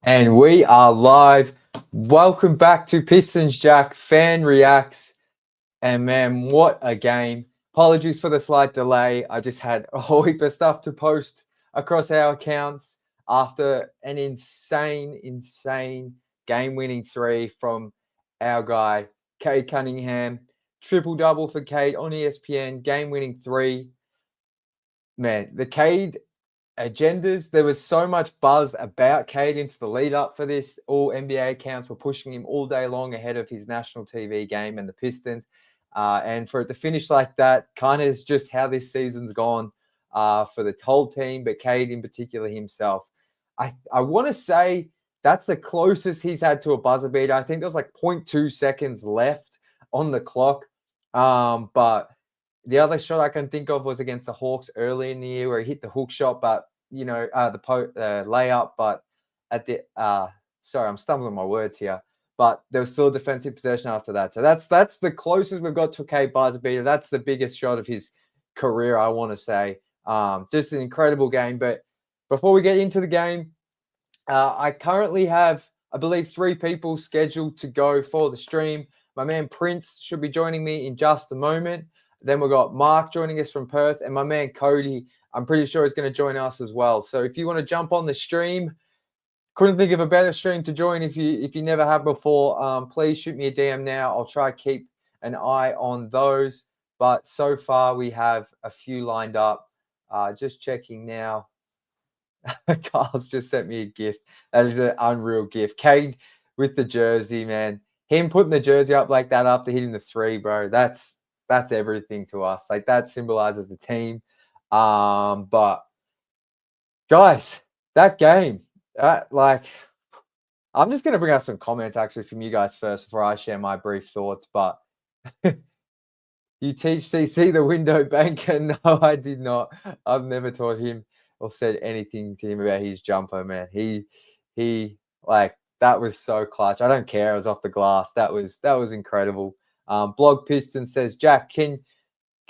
And we are live. Welcome back to Pistons Jack Fan Reacts. And man, what a game. Apologies for the slight delay. I just had a whole heap of stuff to post across our accounts after an insane game-winning three from our guy, Cade Cunningham. Triple-double for Cade on ESPN, game-winning three. Man, the Cade agendas. There was so much buzz about Cade into the lead up for this. All NBA accounts were pushing him all day long ahead of his national TV game and the Pistons. And for it to finish like that kind of is just how this season's gone for the whole team, but Cade in particular himself. I want to say that's the closest he's had to a buzzer beater. I think there was like 0.2 seconds left on the clock. But the other shot I can think of was against the Hawks early in the year where he hit the hook shot, but the layup. But at the sorry, I'm stumbling on my words here. But there was still a defensive possession after that. So that's the closest we've got to a Cade buzzer beater. That's the biggest shot of his career, I want to say. Just an incredible game. But before we get into the game, I currently have, I believe, 3 people scheduled to go for the stream. My man Prince should be joining me in just a moment. Then we've got Mark joining us from Perth, and my man Cody, I'm pretty sure is going to join us as well. So if you want to jump on the stream, couldn't think of a better stream to join if you never have before. Please shoot me a DM now. I'll try to keep an eye on those. But so far we have a few lined up. Just checking now. Carl's just sent me a gift. That is an unreal gift. Cade with the jersey, man. Him putting the jersey up like that after hitting the 3, bro. That's everything to us. Like that symbolizes the team. But guys, that game, like, I'm just gonna bring up some comments actually from you guys first before I share my brief thoughts. But you teach CC the window banker? No, I did not. I've never taught him or said anything to him about his jumper, man. He like that was so clutch. I don't care. It was off the glass. That was incredible. Blog Piston says, Jack, can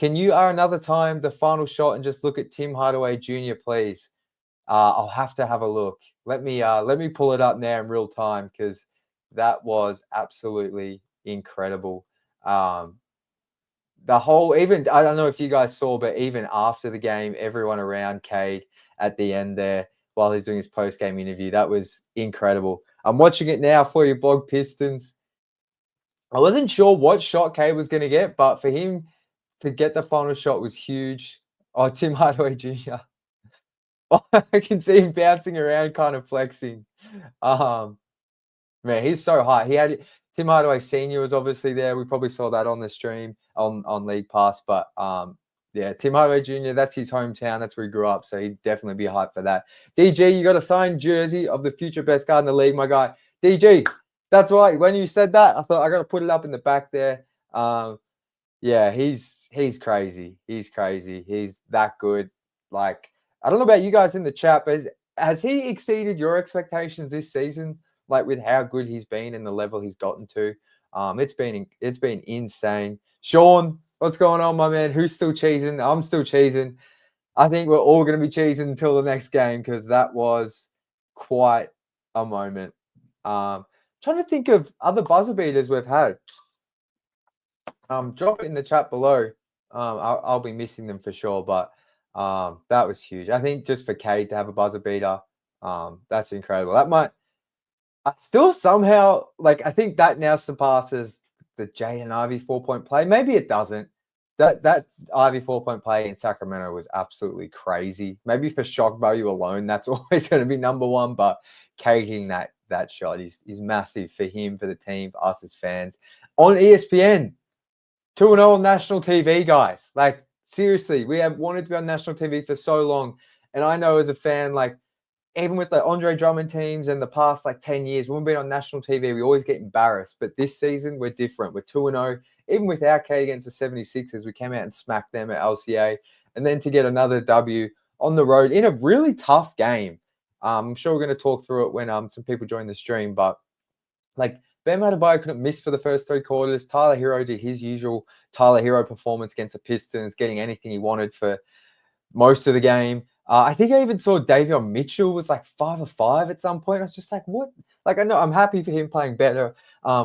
you another time the final shot and just look at Tim Hardaway Jr., please? I'll have to have a look. Let me pull it up now in real time because that was absolutely incredible. The whole, even, I don't know if you guys saw, but even after the game, everyone around Cade at the end there while he's doing his post-game interview, that was incredible. I'm watching it now for you, Blog Pistons. I wasn't sure what shot Cade was going to get, but for him to get the final shot was huge. Oh, Tim Hardaway Jr. Oh, I can see him bouncing around, kind of flexing. Man, he's so high. He had Tim Hardaway Sr. was obviously there. We probably saw that on the stream on League Pass. But yeah, Tim Hardaway Jr., that's his hometown. That's where he grew up. So he'd definitely be hyped for that. DG, you got a signed jersey of the future best guard in the league, my guy. DG, that's right. When you said that, I thought I got to put it up in the back there. Yeah, he's crazy. He's crazy. He's that good. Like, I don't know about you guys in the chat, but has he exceeded your expectations this season? Like with how good he's been and the level he's gotten to, it's been insane. Sean, what's going on, my man? Who's still cheesing? I'm still cheesing. I think we're all going to be cheesing until the next game because that was quite a moment. Trying to think of other buzzer beaters we've had. Drop it in the chat below. I'll be missing them for sure, but that was huge. I think just for Cade to have a buzzer beater, that's incredible. That might still somehow, like, I think that now surpasses the Jay and Ivy 4-point play. Maybe it doesn't. That Ivy 4-point play in Sacramento was absolutely crazy. Maybe for shock value alone, that's always going to be number one. But Cade that shot is massive for him, for the team, for us as fans. On ESPN, 2-0 on national TV, guys. Like, seriously, we have wanted to be on national TV for so long. And I know as a fan, like, even with the Andre Drummond teams in the past, like, 10 years, when we've been on national TV, we always get embarrassed. But this season, we're different. We're 2-0. Even with our K against the 76ers, we came out and smacked them at LCA. And then to get another W on the road in a really tough game. I'm sure we're going to talk through it when some people join the stream. But, like, Bam Adebayo couldn't miss for the first 3 quarters. Tyler Hero did his usual Tyler Hero performance against the Pistons, getting anything he wanted for most of the game. I think I even saw Davion Mitchell was like 5 of 5 at some point. I was just like, what? Like, I know I'm happy for him playing better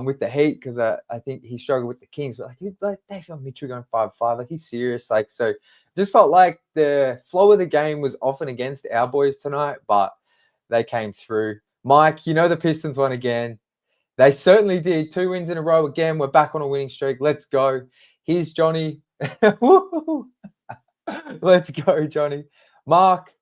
with the Heat because I think he struggled with the Kings. But like Davion Mitchell going 5 of 5, like he's serious. Like, so just felt like the flow of the game was often against our boys tonight, but they came through. Mike, you know the Pistons won again. They certainly did. 2 wins in a row again. We're back on a winning streak. Let's go. Here's Johnny. Let's go, Johnny. Mark,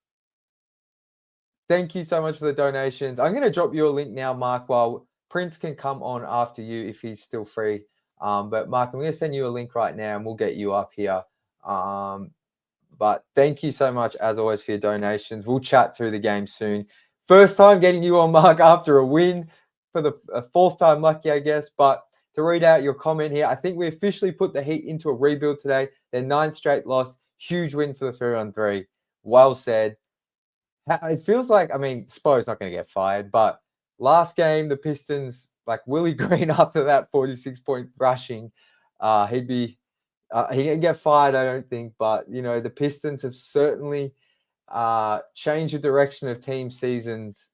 thank you so much for the donations. I'm going to drop you a link now, Mark, while Prince can come on after you if he's still free. But Mark, I'm going to send you a link right now and we'll get you up here. But thank you so much, as always, for your donations. We'll chat through the game soon. First time getting you on, Mark, after a win for the 4th time lucky, I guess. But to read out your comment here, I think we officially put the Heat into a rebuild today. Their 9th straight loss. Huge win for the 3-on-3. Well said. It feels like, I mean, Spo's not going to get fired, but last game, the Pistons, like Willie Green after that 46-point rushing, he didn't get fired, I don't think, but, you know, the Pistons have certainly changed the direction of team seasons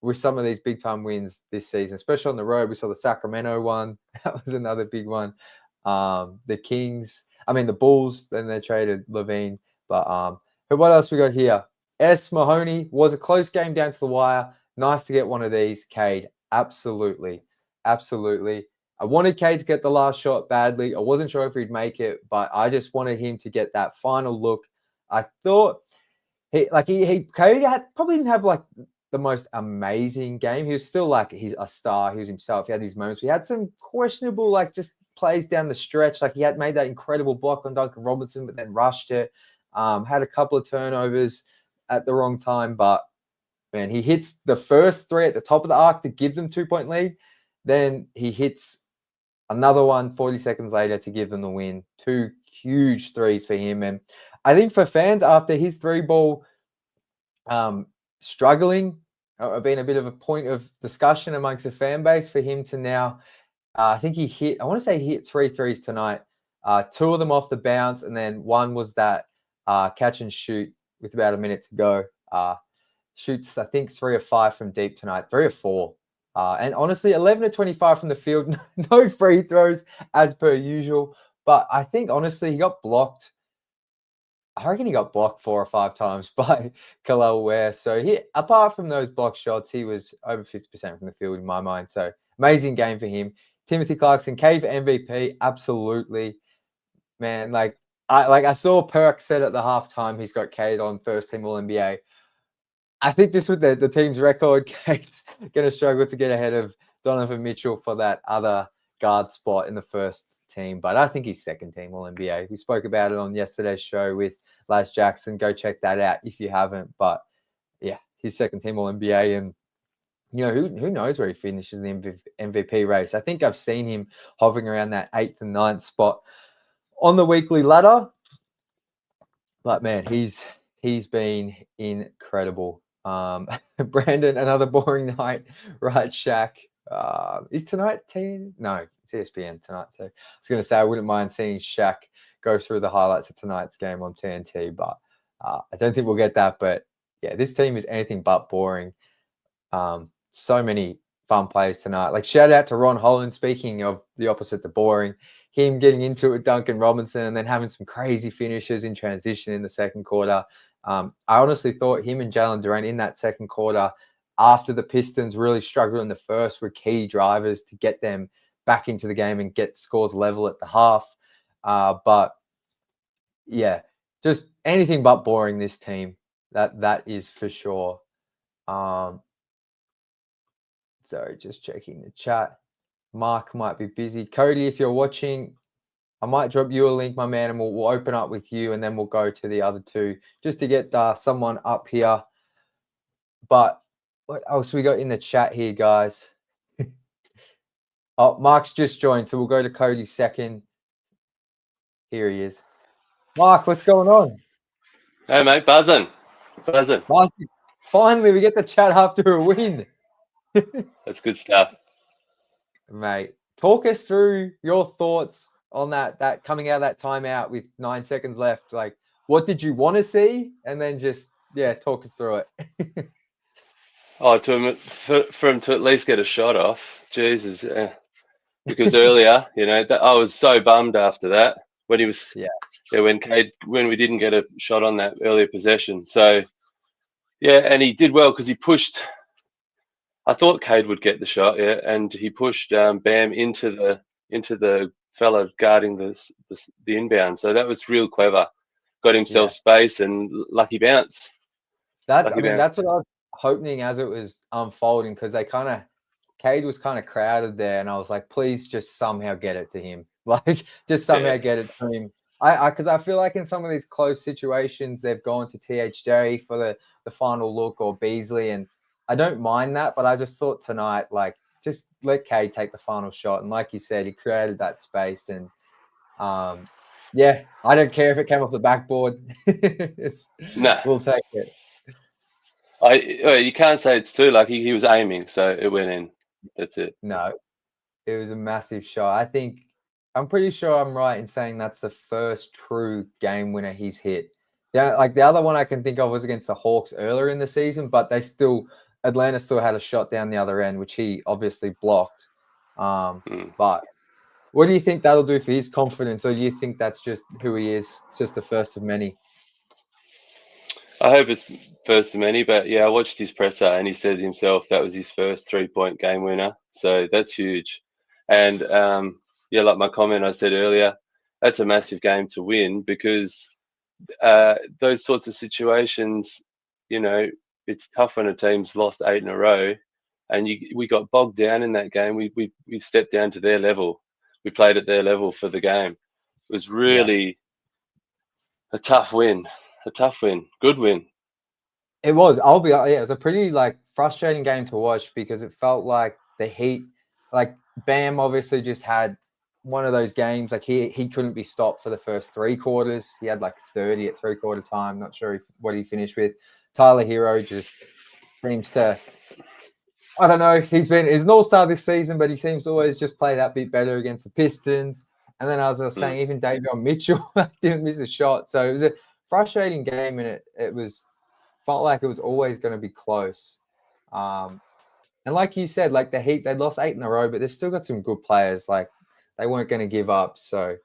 with some of these big-time wins this season, especially on the road. We saw the Sacramento one. That was another big one. The Kings, the Bulls, then they traded Levine. But what else we got here? S. Mahoney, was a close game down to the wire. Nice to get one of these, Cade. Absolutely. Absolutely. I wanted Cade to get the last shot badly. I wasn't sure if he'd make it, but I just wanted him to get that final look. I thought Cade probably didn't have like the most amazing game. He was still like he's a star. He was himself. He had these moments. He had some questionable like just plays down the stretch. Like he had made that incredible block on Duncan Robinson, but then rushed it. Had a couple of turnovers at the wrong time, but man, he hits the first 3 at the top of the arc to give them 2-point lead. Then he hits another one 40 seconds later to give them the win. 2 huge threes for him. And I think for fans, after his 3-ball struggling, being a bit of a point of discussion amongst the fan base, for him to now, I think he hit 3 threes tonight. 2 of them off the bounce, and then one was that catch and shoot with about a minute to go. Shoots, I think, 3 of 5 from deep tonight, 3 of 4. And honestly, 11 of 25 from the field, no free throws as per usual. But I think, honestly, he got blocked. I reckon he got blocked 4 or 5 times by Khalil Ware. So apart from those block shots, he was over 50% from the field in my mind. So amazing game for him. Timothy Clarkson, Cade for MVP, absolutely. Man, I saw Perk said at the halftime he's got Cade on first team All NBA. I think just with the team's record, Cade's going to struggle to get ahead of Donovan Mitchell for that other guard spot in the first team. But I think he's second team All NBA. We spoke about it on yesterday's show with Laz Jackson. Go check that out if you haven't. But yeah, he's second team All NBA, and you know who knows where he finishes in the MVP race. I think I've seen him hovering around that 8th and 9th spot on the weekly ladder. But man, he's been incredible. Brandon, another boring night, right, Shaq? Is tonight 10? No, it's ESPN tonight. So I was going to say I wouldn't mind seeing Shaq go through the highlights of tonight's game on TNT, but I don't think we'll get that. But yeah, this team is anything but boring. So many fun plays tonight. Like, shout out to Ron Holland, speaking of the opposite to boring, him getting into it with Duncan Robinson and then having some crazy finishes in transition in the second quarter. I honestly thought him and Jalen Duren in that second quarter, after the Pistons really struggled in the first, were key drivers to get them back into the game and get scores level at the half. But yeah, just anything but boring, this team. That is for sure. Sorry, just checking the chat. Mark might be busy. Cody, if you're watching, I might drop you a link, my man, and we'll open up with you, and then we'll go to the other 2 just to get someone up here. But what else we got in the chat here, guys? Oh, Mark's just joined, so we'll go to Cody second. Here he is. Mark, what's going on? Hey, mate, buzzing. Finally, we get to chat after a win. That's good stuff. Mate, talk us through your thoughts on that coming out of that timeout with 9 seconds left. Like, what did you want to see? And then just, talk us through it. Oh, for him to at least get a shot off, Jesus. Because earlier, I was so bummed after that when he was, Yeah. when we didn't get a shot on that earlier possession. So yeah, and he did well because he pushed. I thought Cade would get the shot, yeah, and he pushed Bam into the fella guarding the inbound. So that was real clever. Got himself Yeah. space and lucky bounce. That's Lucky bounce. what I was hoping as it was unfolding, because Cade was kind of crowded there, and I was like, please just somehow get it to him. Like, just somehow Yeah. get it to him. Because I feel like in some of these close situations, they've gone to THJ for the final look, or Beasley, and I don't mind that, but I just thought tonight, like, just let Cade take the final shot. And like you said, he created that space, and I don't care if it came off the backboard. Nah, We'll take it. you can't say it's too lucky. He was aiming, so it went in. That's it. No, it was a massive shot. I'm pretty sure I'm right in saying that's the first true game winner he's hit. Yeah, like the other one I can think of was against the Hawks earlier in the season, but Atlanta still had a shot down the other end, which he obviously blocked. But what do you think that'll do for his confidence, or do you think that's just who he is? It's just the first of many. I hope it's first of many, but yeah, I watched his presser and he said himself that was his first 3-point game winner. So that's huge. And like my comment I said earlier, that's a massive game to win because those sorts of situations, it's tough when a team's lost 8 in a row, and we got bogged down in that game. We stepped down to their level. We played at their level for the game. It was really a tough win, good win. It was. It was a pretty frustrating game to watch, because it felt like the Heat, like Bam obviously just had one of those games. Like he couldn't be stopped for the first 3 quarters. He had like 30 at 3-quarter time. Not sure what he finished with. Tyler Hero just seems to, I don't know. He's an all-star this season, but he seems to always just play that bit better against the Pistons. And then as I was saying, even Davion Mitchell didn't miss a shot. So it was a frustrating game, and it felt like it was always going to be close. And like you said, like the Heat, they lost 8 in a row, but they've still got some good players. Like, they weren't going to give up. So,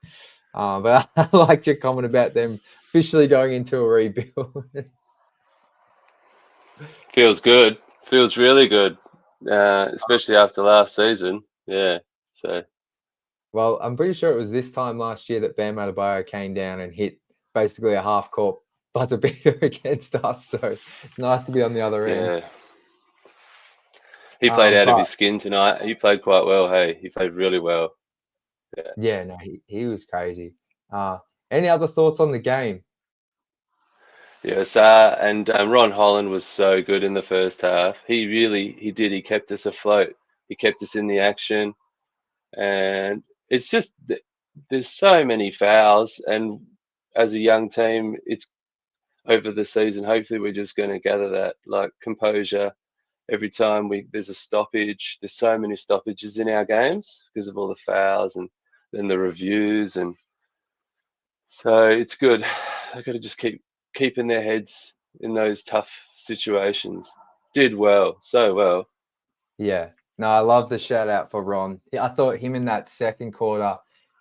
but I liked your comment about them officially going into a rebuild. Feels good. Feels really good, especially after last season. Yeah. So. Well, I'm pretty sure it was this time last year that Bam Adebayo came down and hit basically a half-court buzzer beater against us. So it's nice to be on the other end. Yeah. He played out of his skin tonight. He played quite well. Hey, he played really well. Yeah, no, he was crazy. Any other thoughts on the game? Yes, and Ron Holland was so good in the first half. He kept us afloat. He kept us in the action, and it's just there's so many fouls, and as a young team, it's over the season. Hopefully, we're just going to gather that composure every time there's a stoppage. There's so many stoppages in our games because of all the fouls and then the reviews, and so it's good. They've got to just keep in their heads in those tough situations. Did well, so well. Yeah. No, I love the shout out for Ron. I thought him in that second quarter,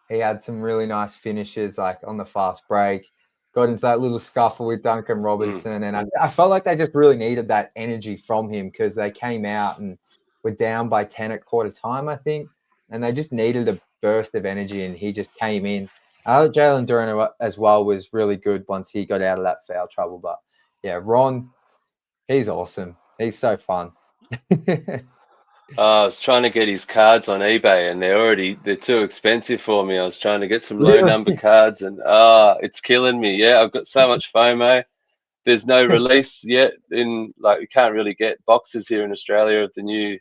he had some really nice finishes, like on the fast break. Got into that little scuffle with Duncan Robinson. And I felt like they just really needed that energy from him, because they came out and were down by 10 at quarter time, I think. And they just needed a burst of energy, and he just came in. Jalen Duren as well was really good once he got out of that foul trouble. But yeah, Ron, he's awesome. He's so fun. I was trying to get his cards on eBay, and they're too expensive for me. I was trying to get some low number cards, and it's killing me. Yeah, I've got so much FOMO. There's no release yet you can't really get boxes here in Australia of the new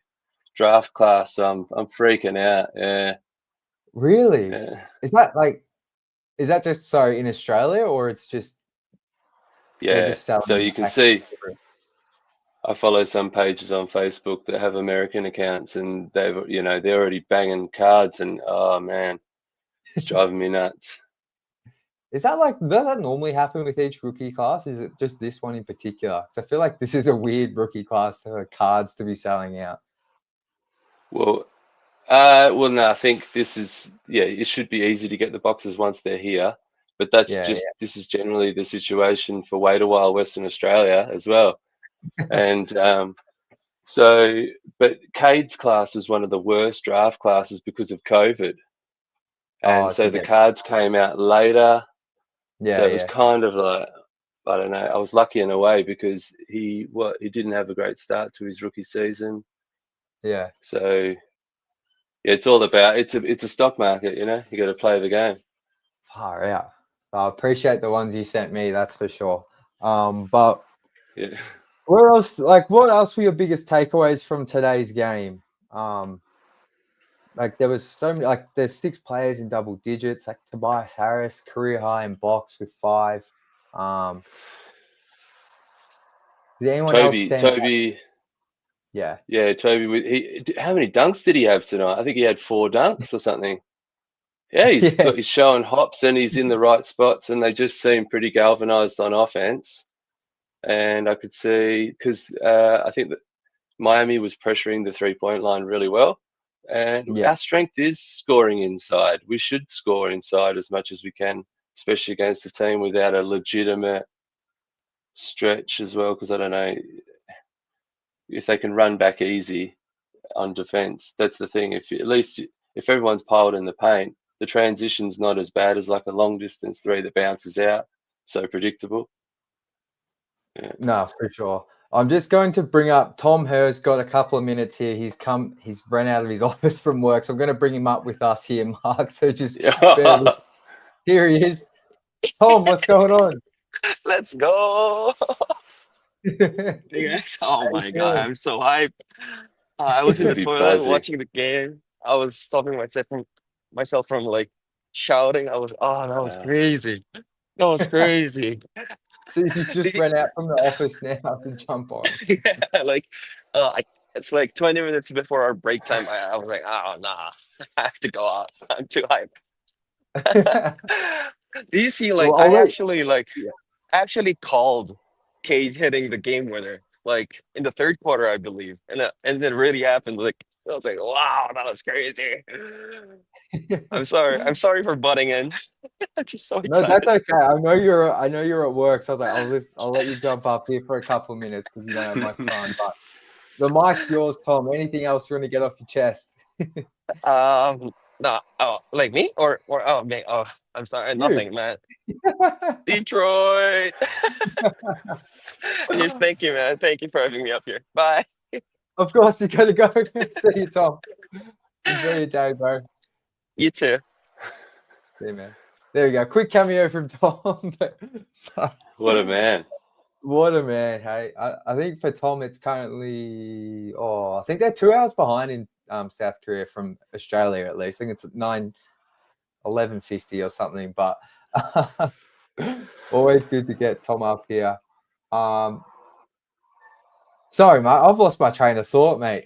draft class. So I'm freaking out. Yeah. Really? Yeah. Is that just so in Australia, or it's just they're just selling? So you can see, I follow some pages on Facebook that have American accounts, and they're already banging cards, and oh man, it's driving me nuts. Is that like, does that normally happen with each rookie class? Is it just this one in particular? Because I feel like this is a weird rookie class for cards to be selling out. Well, no, I think this is, it should be easy to get the boxes once they're here. But Yeah, this is generally the situation for Wait a While Western Australia as well. And so, but CADE's class was one of the worst draft classes because of COVID. And Oh, to so the get, cards came out later. So yeah, it was yeah, kind of like, I don't know, I was lucky in a way because he didn't have a great start to his rookie season. yeah. So yeah, it's all about, it's a stock market, you got to play the game. Far out. I appreciate the ones you sent me, that's for sure. But Yeah. where else? Like, what else were your biggest takeaways from today's game? Like there was so many. Like there's 6 players in double digits. Like Tobias Harris, career high in box with 5. Did anyone else stand out? Toby, Yeah. yeah, Toby. How many dunks did he have tonight? I think he had 4 dunks or something. Yeah, Yeah. he's showing hops and he's in the right spots, and they just seem pretty galvanized on offense. And I could see because I think that Miami was pressuring the 3-point line really well, and Yeah. our strength is scoring inside. We should score inside as much as we can, especially against a team without a legitimate stretch as well. Because I don't know if they can run back easy on defense. That's the thing. If everyone's piled in the paint, the transition's not as bad as like a long distance 3 that bounces out. So predictable. Yeah. No, for sure. I'm just going to bring up Tom Herr's got a couple of minutes here. He's run out of his office from work, so I'm going to bring him up with us here, Mark. So just bear with. Here he is. Tom, what's going on? Let's go. How Hey guys. Oh you my God, feeling? I'm so hyped. I was in You'll the be toilet buzzing. watching the game. I was stopping myself from like shouting. That was Uh, crazy. That was crazy. So he's just Did ran out from the office now to jump on. yeah, like it's like 20 minutes before our break time. I was like, oh nah, I have to go out. I'm too hyped. Do you see Well, like I'll I let. actually called Cade hitting the game winner like in the third quarter, I believe, and then really happened. Like I was like, wow, that was crazy. Yeah. I'm sorry for butting in. I'm just so No, that's excited. okay. I know you're at work, so I was like, I'll let you jump up here for a couple of minutes because you don't have much time. But the mic's yours, Tom. Anything else you want to get off your chest? No, oh, like me or oh me? Oh, I'm sorry, You. nothing, man. Detroit. Just thank you, man. Thank you for having me up here. Bye. Of course, you gotta go. See you, Tom. Enjoy your day, bro. You too. See you, man. There we go. Quick cameo from Tom. what a man. What a man. Hey, I think for Tom, it's currently, I think they're 2 hours behind in South Korea from Australia, at least. I think it's 11:50 or something. But always good to get Tom up here. Sorry, mate. I've lost my train of thought, mate.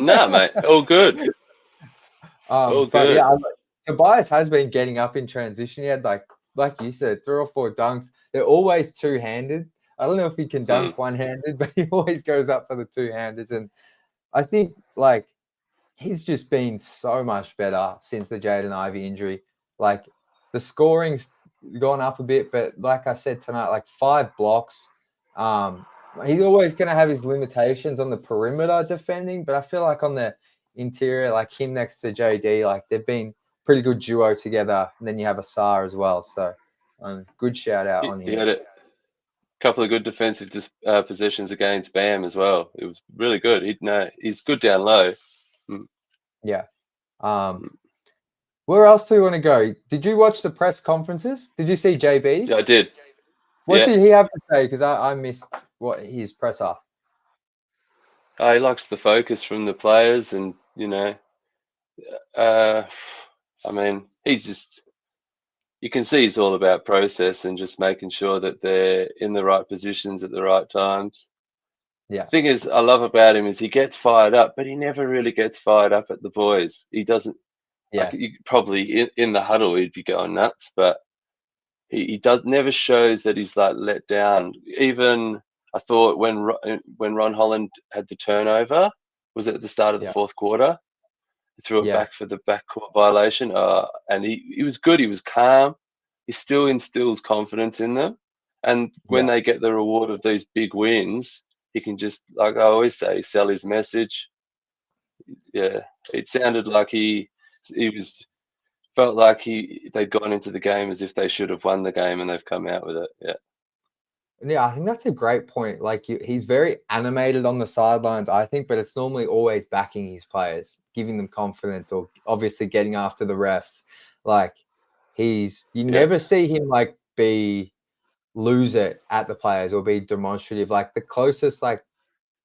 Nah, mate. All good. All But good. yeah, Tobias has been getting up in transition. He had like you said, 3 or 4 dunks. They're always two-handed. I don't know if he can Hmm. dunk one-handed, but he always goes up for the two-handers. And I think like he's just been so much better since the Jaden Ivey injury. Like the scoring's gone up a bit, but like I said tonight, like 5 blocks. He's always going to have his limitations on the perimeter defending, but I feel like on the interior, like him next to JD, like they've been pretty good duo together. And then you have Asar as well. So good shout out on He him. had a couple of good defensive possessions against Bam as well. It was really good. He's good down low. Yeah. Where else do we want to go? Did you watch the press conferences? Did you see JB? Yeah, I did. What Yeah. did he have to say? Because I missed what his presser. He likes the focus from the players, and I mean, you can see he's all about process and just making sure that they're in the right positions at the right times. Yeah. The thing is, I love about him is he gets fired up, but he never really gets fired up at the boys. He doesn't. Yeah. Like, probably in the huddle, he'd be going nuts, but he does never shows that he's like let down. Even I thought when Ron Holland had the turnover, was it at the start of the Yeah. fourth quarter? He threw it Yeah. back for the backcourt violation, and he was good. He was calm. He still instills confidence in them, and when Yeah. they get the reward of these big wins, he can just, like I always say, sell his message. Yeah, it sounded like he was felt like they'd gone into the game as if they should have won the game, and they've come out with it. Yeah. Yeah, I think that's a great point. Like he's very animated on the sidelines, I think, but it's normally always backing his players, giving them confidence, or obviously getting after the refs. Like you never see him like lose it at the players or be demonstrative. Like the closest, like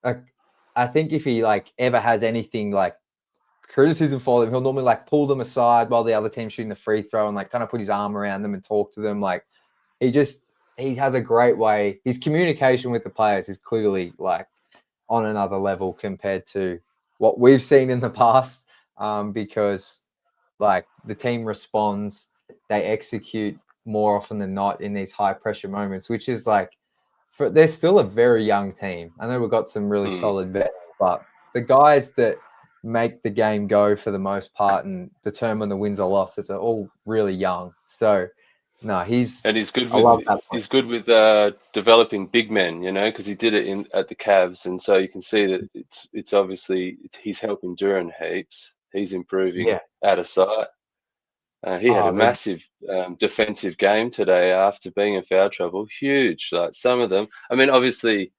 I think if he like ever has anything like criticism for them, he'll normally like pull them aside while the other team's shooting the free throw and like kind of put his arm around them and talk to them. Like he has a great way. His communication with the players is clearly like on another level compared to what we've seen in the past. Because like the team responds, they execute more often than not in these high pressure moments, which is like they're still a very young team. I know we've got some really solid vets, but the guys that make the game go for the most part and determine the wins or losses are all really young. So no, he's good I with love that point. he's good with developing big men, because he did it at the Cavs, and so you can see that it's obviously he's helping Duran heaps. He's improving out of sight. He had a massive defensive game today after being in foul trouble. Huge, like some of them. I mean, obviously,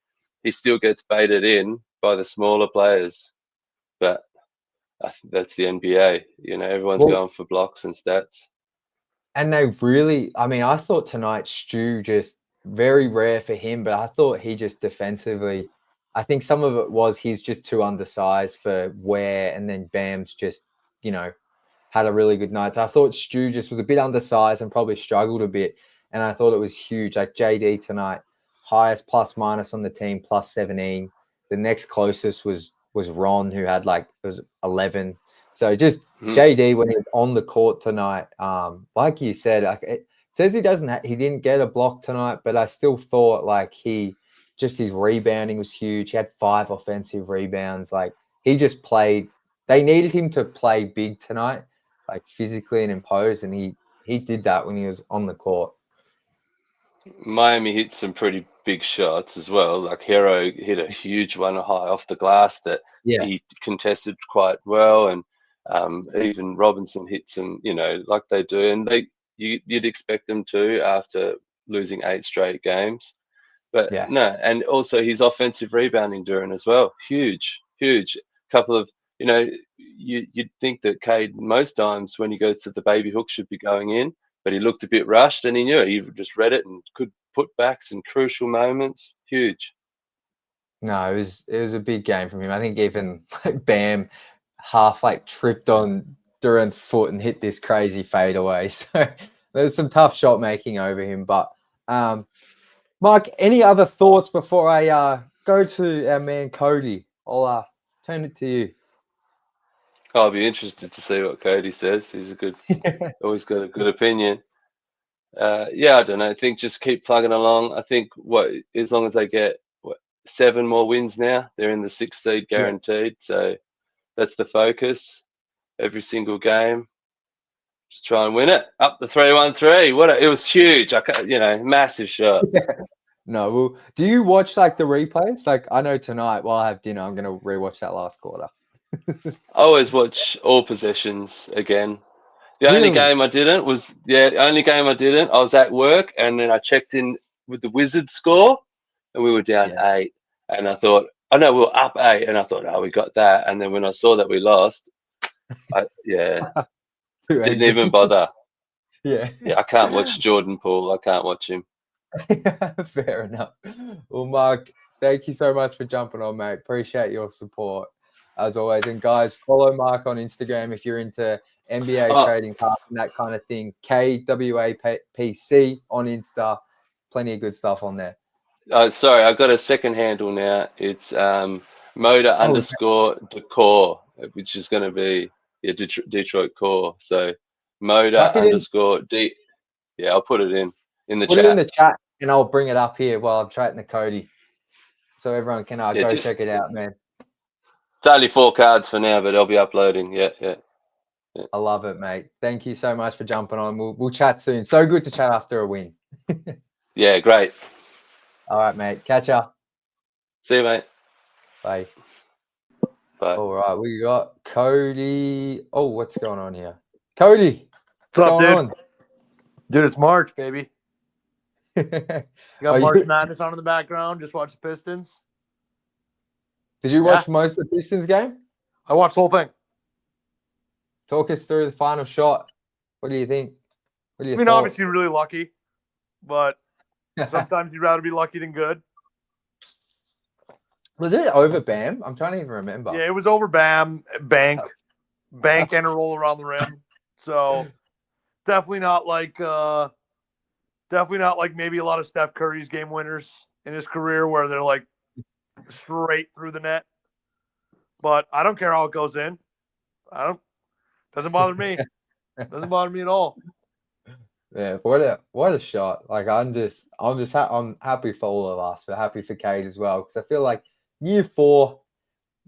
he still gets baited in by the smaller players, but I think that's the NBA. Everyone's going for blocks and stats. And they really, I mean, I thought tonight Stu just very rare for him, but I thought he just defensively, I think some of it was he's just too undersized for Ware, and then Bam's just, had a really good night. So I thought Stu just was a bit undersized and probably struggled a bit. And I thought it was huge. Like JD tonight, highest plus minus on the team, plus 17. The next closest was Ron, who had it was 11. So just JD when he was on the court tonight, like you said, it says he didn't get a block tonight, but I still thought his rebounding was huge. He had 5 offensive rebounds. Like he just played. They needed him to play big tonight, like physically and impose, and he did that when he was on the court. Miami hit some pretty big shots as well. Like Hero hit a huge one high off the glass that he contested quite well, and even Robinson hit some, like they do, and you'd expect them to after losing 8 straight games. But no, and also his offensive rebounding Duran as well, huge. Couple of, you'd think that CADE most times when he goes to the baby hook should be going in, but he looked a bit rushed, and he knew it. He just read it and could put backs in crucial moments. Huge. No, it was a big game from him. I think even Bam half tripped on Duran's foot and hit this crazy fadeaway. So there's some tough shot making over him. But Mark, any other thoughts before I go to our man Cody? I'll turn it to you. I'll be interested to see what Cody says. He's always got a good opinion. I don't know. I think just keep plugging along. I think as long as they get 7 more wins now, they're in the 6th seed guaranteed. So that's the focus. Every single game, just try and win it. Up the 3-1-3. It was huge. Massive shot. No, well, do you watch the replays? I know tonight while I have dinner, I'm gonna rewatch that last quarter. I always watch all possessions again. The only game I didn't was I was at work, and then I checked in with the Wizards score, and we were down 8, and I thought, oh no, we were up 8, and I thought, oh, we got that, and then when I saw that we lost, didn't even bother. Yeah, I can't watch Jordan Poole. I can't watch him. Fair enough. Well, Mark, thank you so much for jumping on, mate. Appreciate your support as always. And guys, follow Mark on Instagram if you're into NBA trading cards and that kind of thing. KWAPC on Insta. Plenty of good stuff on there. Sorry, I've got a second handle now. It's Moda_Decor, which is going to be Detroit Core. So Moda_D. Yeah, I'll put it in. in the Put it in chat. the chat, and I'll bring it up here while I'm chatting to Cody, so everyone can Yeah, go just- check it out, man. It's only 4 cards for now, but I'll be uploading. Yeah. I love it, mate. Thank you so much for jumping on. We'll chat soon. So good to chat after a win. Yeah, great. All right, mate. Catch up. See you, mate. Bye. Bye. All right, we got Cody. Oh, what's going on here? Cody, What's up, going dude? Dude, it's March, baby. on? You got Are March you- Madness on in the background. Just watch the Pistons. Did you Yeah. watch most of the Pistons game? I watched the whole thing. Talk us through the final shot. What do you think? What are I your mean, thoughts? obviously, really lucky, but sometimes you'd rather be lucky than good. Was it over Bam? I'm trying to even remember. Yeah, it was over Bam, bank, and a roll around the rim. So definitely not like maybe a lot of Steph Curry's game winners in his career where they're like straight through the net. But I don't care how it goes in. Doesn't bother me. Doesn't bother me at all. Yeah, what a shot! Like I'm happy for all of us, but happy for CADE as well, because I feel like year 4,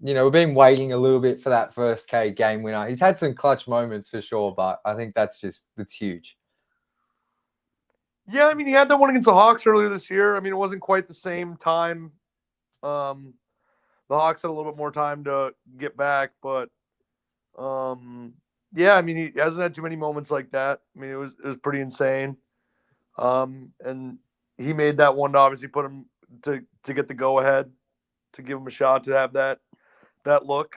we've been waiting a little bit for that first CADE game winner. He's had some clutch moments for sure, but I think that's huge. Yeah, I mean, he had that one against the Hawks earlier this year. I mean, it wasn't quite the same time. The Hawks had a little bit more time to get back, but yeah, I mean, he hasn't had too many moments like that. I mean, it was pretty insane. And he made that one to obviously put him to get the go ahead, to give him a shot to have that look.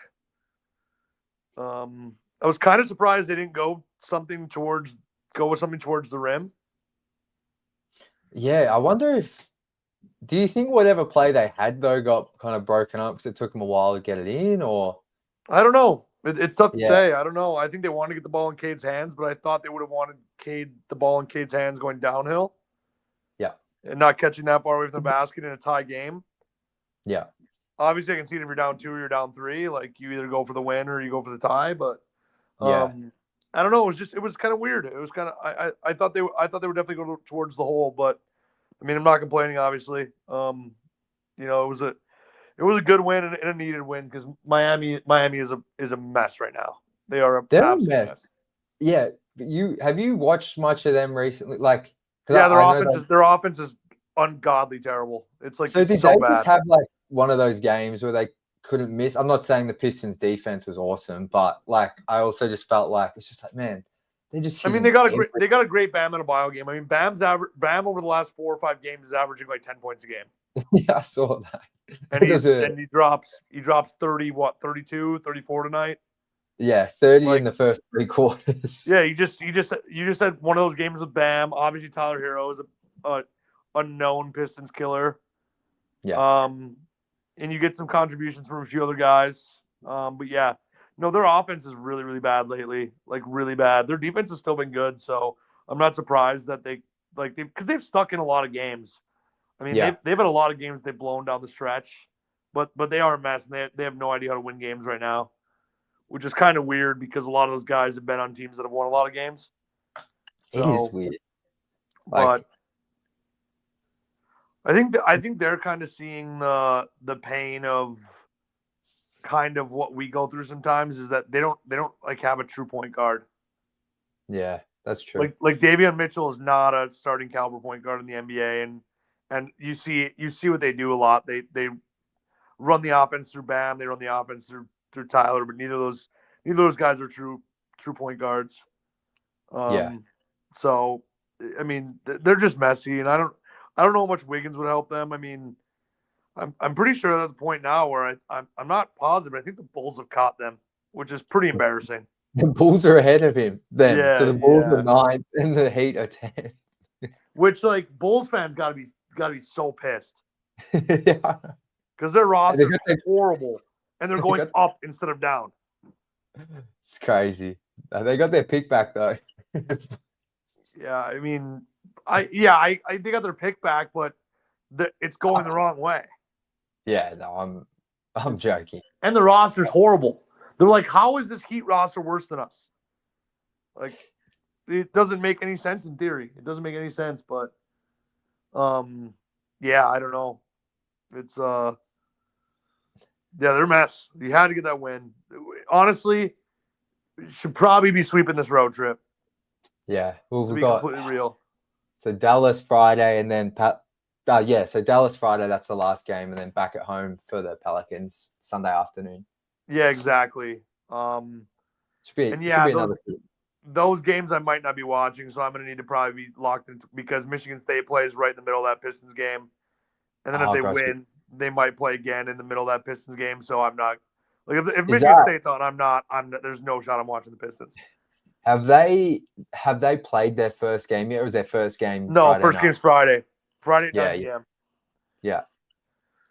I was kind of surprised they didn't go with something towards the rim. Yeah, I wonder do you think whatever play they had though got kind of broken up because it took them a while to get it in, or? I don't know. It's tough to Yeah. say. I don't know. I think they wanted to get the ball in CADE's hands, but I thought they would have wanted the ball in CADE's hands going downhill. Yeah. And not catching that far away from the basket in a tie game. Yeah. Obviously, I can see it if you're down 2 or you're down 3. Like, you either go for the win or you go for the tie. But Yeah. I don't know. It was kind of weird. It was kind of I thought they would definitely go towards the hole, but I mean, I'm not complaining. Obviously, it was a good win and a needed win because Miami is a mess right now. They are an They're a absolute mess. mess. Yeah, but have you watched much of them recently? Like, Yeah, I know their offense is ungodly terrible. It's like so it's did so they bad. just have like one of those games where they couldn't miss? I'm not saying the Pistons defense was awesome, but like I also just felt like it's just like, man, they just. I mean, they got a great Bam and a Bio game. I mean, Bam over the last 4 or 5 games is averaging like 10 points a game. Yeah, I saw that. And he drops 30, 32, 34 tonight. Yeah, 30 in the first 3 quarters. Yeah, you just had one of those games with Bam. Obviously, Tyler Hero is a known Pistons killer. Yeah. And you get some contributions from a few other guys. But yeah, no, their offense is really, really bad lately. Like really bad. Their defense has still been good, so I'm not surprised that because they've stuck in a lot of games. I mean, Yeah. they've had a lot of games they've blown down the stretch, but they are a mess and they have no idea how to win games right now, which is kind of weird because a lot of those guys have been on teams that have won a lot of games. It is weird. But I think they're kind of seeing the pain of kind of what we go through sometimes is that they don't like have a true point guard. Yeah, that's true. Like Davion Mitchell is not a starting caliber point guard in the NBA, and you see what they do a lot. They run the offense through Bam, they run the offense through Tyler, but neither of those guys are true point guards. So I mean, they're just messy, and I don't know how much Wiggins would help them. I mean, I'm pretty sure at the point now where I'm not positive, but I think the Bulls have caught them, which is pretty embarrassing. The Bulls are ahead of him then. Yeah, So the Bulls are 9 and the Heat are 10. Which like Bulls fans gotta be so pissed. Yeah. Because their roster is horrible and they're going up instead of down. It's crazy. They got their pick back though. Yeah, I mean, I they got their pick back, but it's going the wrong way. Yeah, no, I'm joking. And the roster's horrible. They're like, how is this Heat roster worse than us? Like, it doesn't make any sense in theory. It doesn't make any sense, but Yeah, I don't know. It's yeah, they're a mess. You had to get that win. Honestly, should probably be sweeping this road trip, Yeah. Well, to we've be got completely real. so Dallas Friday and then so Dallas Friday, that's the last game, and then back at home for the Pelicans Sunday afternoon. Yeah, exactly. Should be And yeah, another those games I might not be watching, so I'm gonna need to probably be locked into because Michigan State plays right in the middle of that Pistons game, and then if they gotcha. win, they might play again in the middle of that Pistons game. So I'm not like if Is Michigan that State's on, I'm not. There's no shot I'm watching the Pistons. have they played their first game yet, or was their first game No, Friday first night? game's Friday at Yeah, 9 p.m. yeah.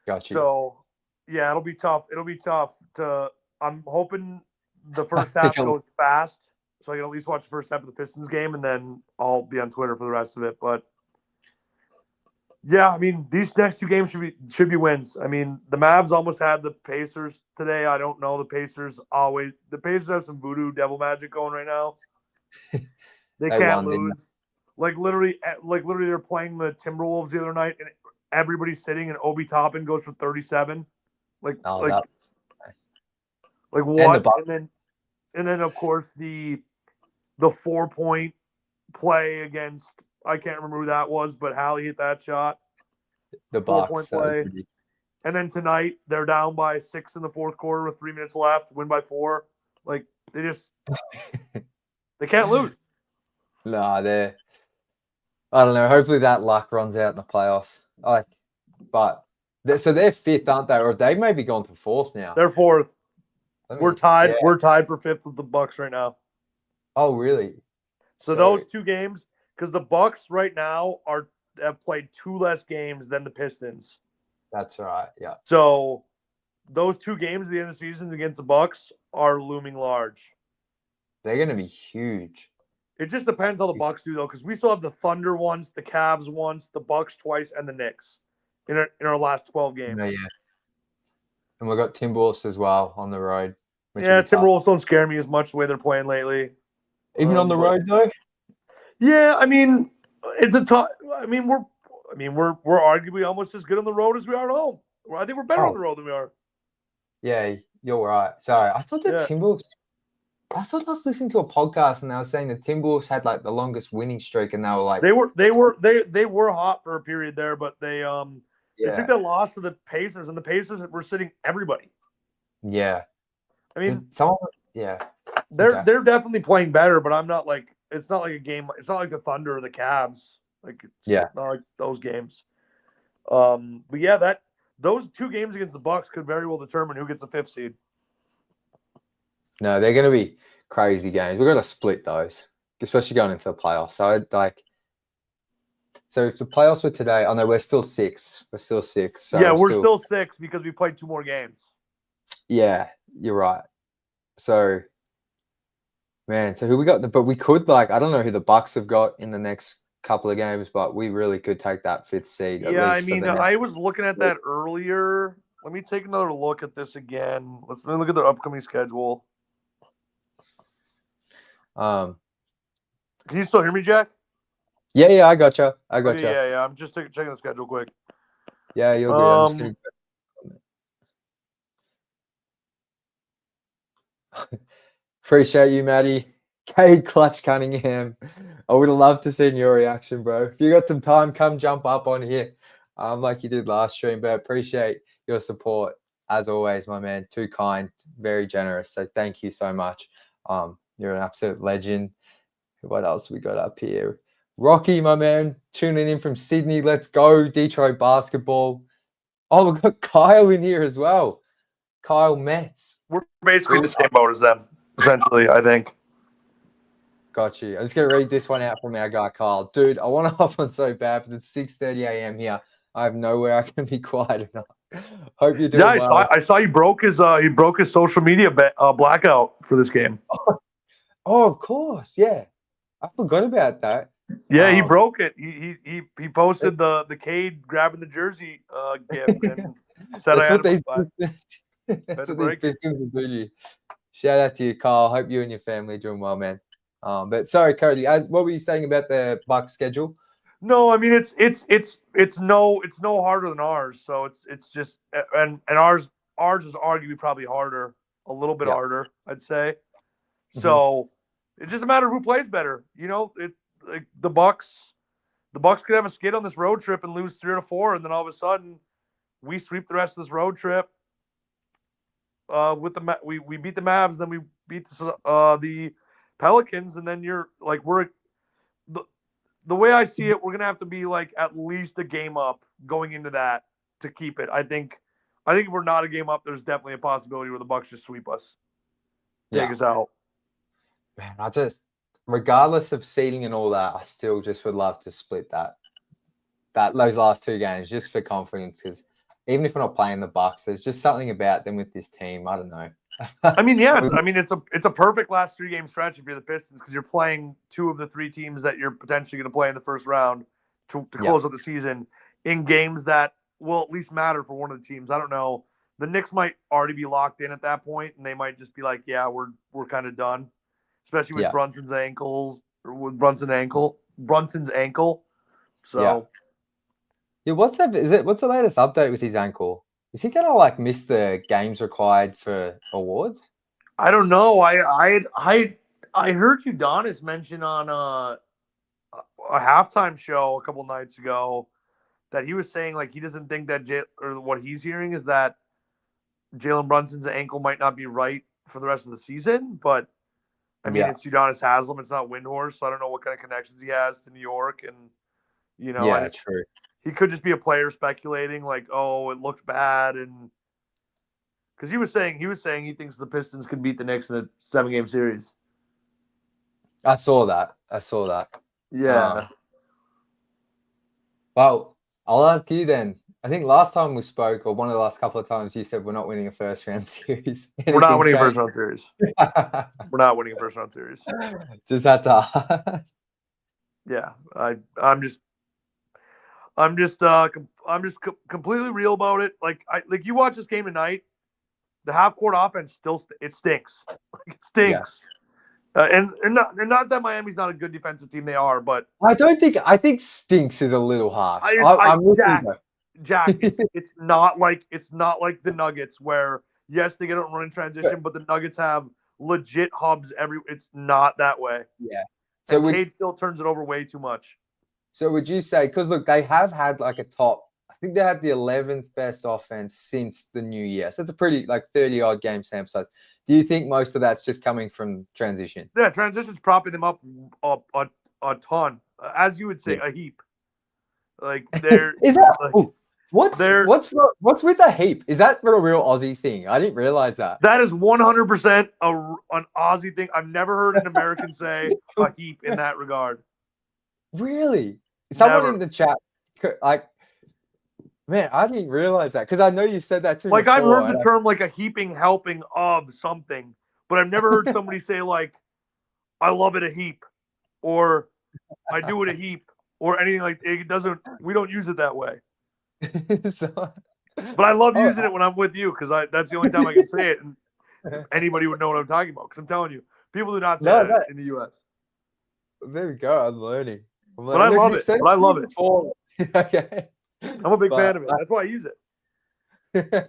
Got you. So yeah, it'll be tough. It'll be tough to. I'm hoping the first I think half goes fast, so I can at least watch the first half of the Pistons game, and then I'll be on Twitter for the rest of it. But yeah, I mean, these next two games should be wins. I mean, the Mavs almost had the Pacers today. I don't know. The Pacers have some voodoo devil magic going right now. They can't won, didn't lose. Like literally, they're playing the Timberwolves the other night, and everybody's sitting, and Obi Toppin goes for 37. Like they? like what? And then of course the 4-point play against, I can't remember who that was, but Hallie hit that shot. The 4-point Bucks. play. And then tonight they're down by 6 in the fourth quarter with 3 minutes left, win by 4. Like they can't lose. No, I don't know. Hopefully that luck runs out in the playoffs. So they're fifth, aren't they? Or they may be going to fourth now. They're fourth. We're tied. Yeah. We're tied for fifth with the Bucks right now. Oh, really? So those two games, because the Bucks right now have played 2 less games than the Pistons. That's right. Yeah. So those 2 games at the end of the season against the Bucks are looming large. They're going to be huge. It just depends how the Bucks do though, because we still have the Thunder once, the Cavs once, the Bucks twice, and the Knicks in our last 12 games. Yeah. And we've got Timberwolves as well on the road. Yeah, Timberwolves don't scare me as much the way they're playing lately. Even on the road though. Yeah, I mean, it's a tough. I mean, we're arguably almost as good on the road as we are at home. I think we're better on the road than we are. Yeah, you're right. Sorry, I thought the Timberwolves. I thought I was listening to a podcast and they were saying the Timberwolves had like the longest winning streak, and they were like they were hot for a period there, but they took that loss to the Pacers, and the Pacers were sitting everybody. Yeah, I mean, they're definitely playing better, but I'm not like it's not like a game. It's not like the Thunder or the Cavs. Like it's not like those games. But yeah, those 2 games against the Bucks could very well determine who gets the 5th seed. No, they're going to be crazy games. We're going to split those, especially going into the playoffs. So if the playoffs were today, I know we're still 6. We're still 6. So yeah, we're still 6 because we played 2 more games. Yeah, you're right. So, man, so who we got? But we could I don't know who the Bucks have got in the next couple of games, but we really could take that 5th seed. Yeah, I mean, I was looking at that earlier. Let me take another look at this again. Let me look at their upcoming schedule. Can you still hear me, Jack? Yeah, I gotcha. Yeah. I'm just checking the schedule quick. Yeah, you're good. I'm just gonna... Appreciate you, Maddie. CADE Clutch Cunningham. I would have loved to see your reaction, bro. If you got some time, come jump up on here, like you did last stream. But appreciate your support as always, my man. Too kind, very generous. So thank you so much. You're an absolute legend. What else we got up here? Rocky, my man, tuning in from Sydney. Let's go, Detroit basketball. Oh, we've got Kyle in here as well. Kyle Metz. We're basically in the same boat as them, essentially, I think. Got you. I'm just going to read this one out from our guy, Kyle. Dude, I want to hop on so bad, but it's 6:30 a.m. here. I have nowhere I can be quiet enough. Hope you're doing well. I saw he broke his social media blackout for this game. Oh, of course. Yeah. I forgot about that. Yeah, he broke it. He posted the CADE grabbing the jersey gif and said that's what these Pistons will do. Shout out to you, Kyle. Hope you and your family are doing well, man. But sorry, Cody, what were you saying about the Bucks schedule? No, I mean it's no harder than ours. So it's just and ours is arguably probably harder, a little bit Yeah. harder, I'd say. Mhm. So it's just a matter of who plays better. You know, it like the Bucks could have a skid on this road trip and lose 3 out of 4, and then all of a sudden we sweep the rest of this road trip. With we beat the Mavs, then we beat the Pelicans, and then you're like the, the way I see it, we're gonna have to be like at least a game up going into that to keep it. I think if we're not a game up, there's definitely a possibility where the Bucks just sweep us, take Yeah. us out. Man, I just, regardless of seeding and all that, I still just would love to split those last 2 games just for confidence. Because even if we're not playing the Bucks, there's just something about them with this team. I don't know. I mean, yeah, it's a perfect last 3-game stretch if you're the Pistons because you're playing 2 of the 3 teams that you're potentially going to play in the first round to Yeah. close out the season in games that will at least matter for one of the teams. I don't know. The Knicks might already be locked in at that point, and they might just be like, "Yeah, we're kind of done," especially with Yeah. Brunson's ankle. Yeah. So Yeah, what's the latest update with his ankle? Is he gonna like miss the games required for awards? I don't know. I heard Udonis mention on a halftime show a couple nights ago that he was saying like he doesn't think that or what he's hearing is that Jalen Brunson's ankle might not be right for the rest of the season. But I mean, Yeah. it's Udonis Haslam. It's not Windhorst, so I don't know what kind of connections he has to New York, and Yeah, true. he could just be a player speculating like, oh, it looked bad, and because he was saying he thinks the Pistons could beat the Knicks in a 7-game series. I saw that. Yeah. Well, I'll ask you then. I think last time we spoke, or one of the last couple of times, you said we're not winning a first round series. We're not winning a Anything first round series. changed? We're not winning a first round series. Just had to. Yeah, I'm just completely real about it. Like you watch this game tonight, the half court offense still it stinks. Like it stinks. And not that Miami's not a good defensive team, they are, but I think stinks is a little harsh. I'm with you, though. Jack, it's not like the Nuggets where yes they get a run in transition, but the Nuggets have legit hubs it's not that way. Yeah. So CADE still turns it over way too much. So would you say, because look, they have had like a top, I think they had the 11th best offense since the new year. So it's a pretty like 30-odd game sample size. Do you think most of that's just coming from transition? Yeah, transition's propping them up a ton. As you would say, a heap. Like they're Is that like, what's with the heap? Is that for a real Aussie thing? I didn't realize that. That is 100% an Aussie thing. I've never heard an American say a heap in that regard. Really? Someone Never. in the chat, like, man, I didn't realize that because I know you said that too. Like before, I've heard the term like a heaping helping of something, but I've never heard somebody say like, "I love it a heap," or "I do it a heap," or anything like it doesn't. We don't use it that way. But I love using it when I'm with you because that's the only time I can say it, and anybody would know what I'm talking about. Because I'm telling you, people do not say that in the U.S. There we go. I'm learning. But I love it. Okay. I'm a big fan of it. That's why I use it.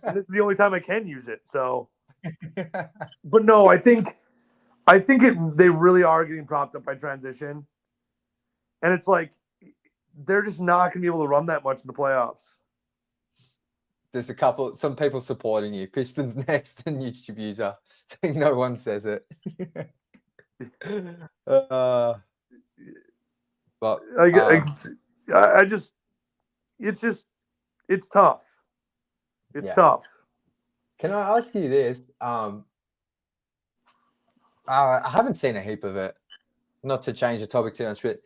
And it's the only time I can use it. So, but no, I think they really are getting propped up by transition, and it's like they're just not going to be able to run that much in the playoffs. There's some people supporting you. Pistons next and YouTube user saying no one says it. But it's tough. It's tough. Can I ask you this? I haven't seen a heap of it. Not to change the topic too much, but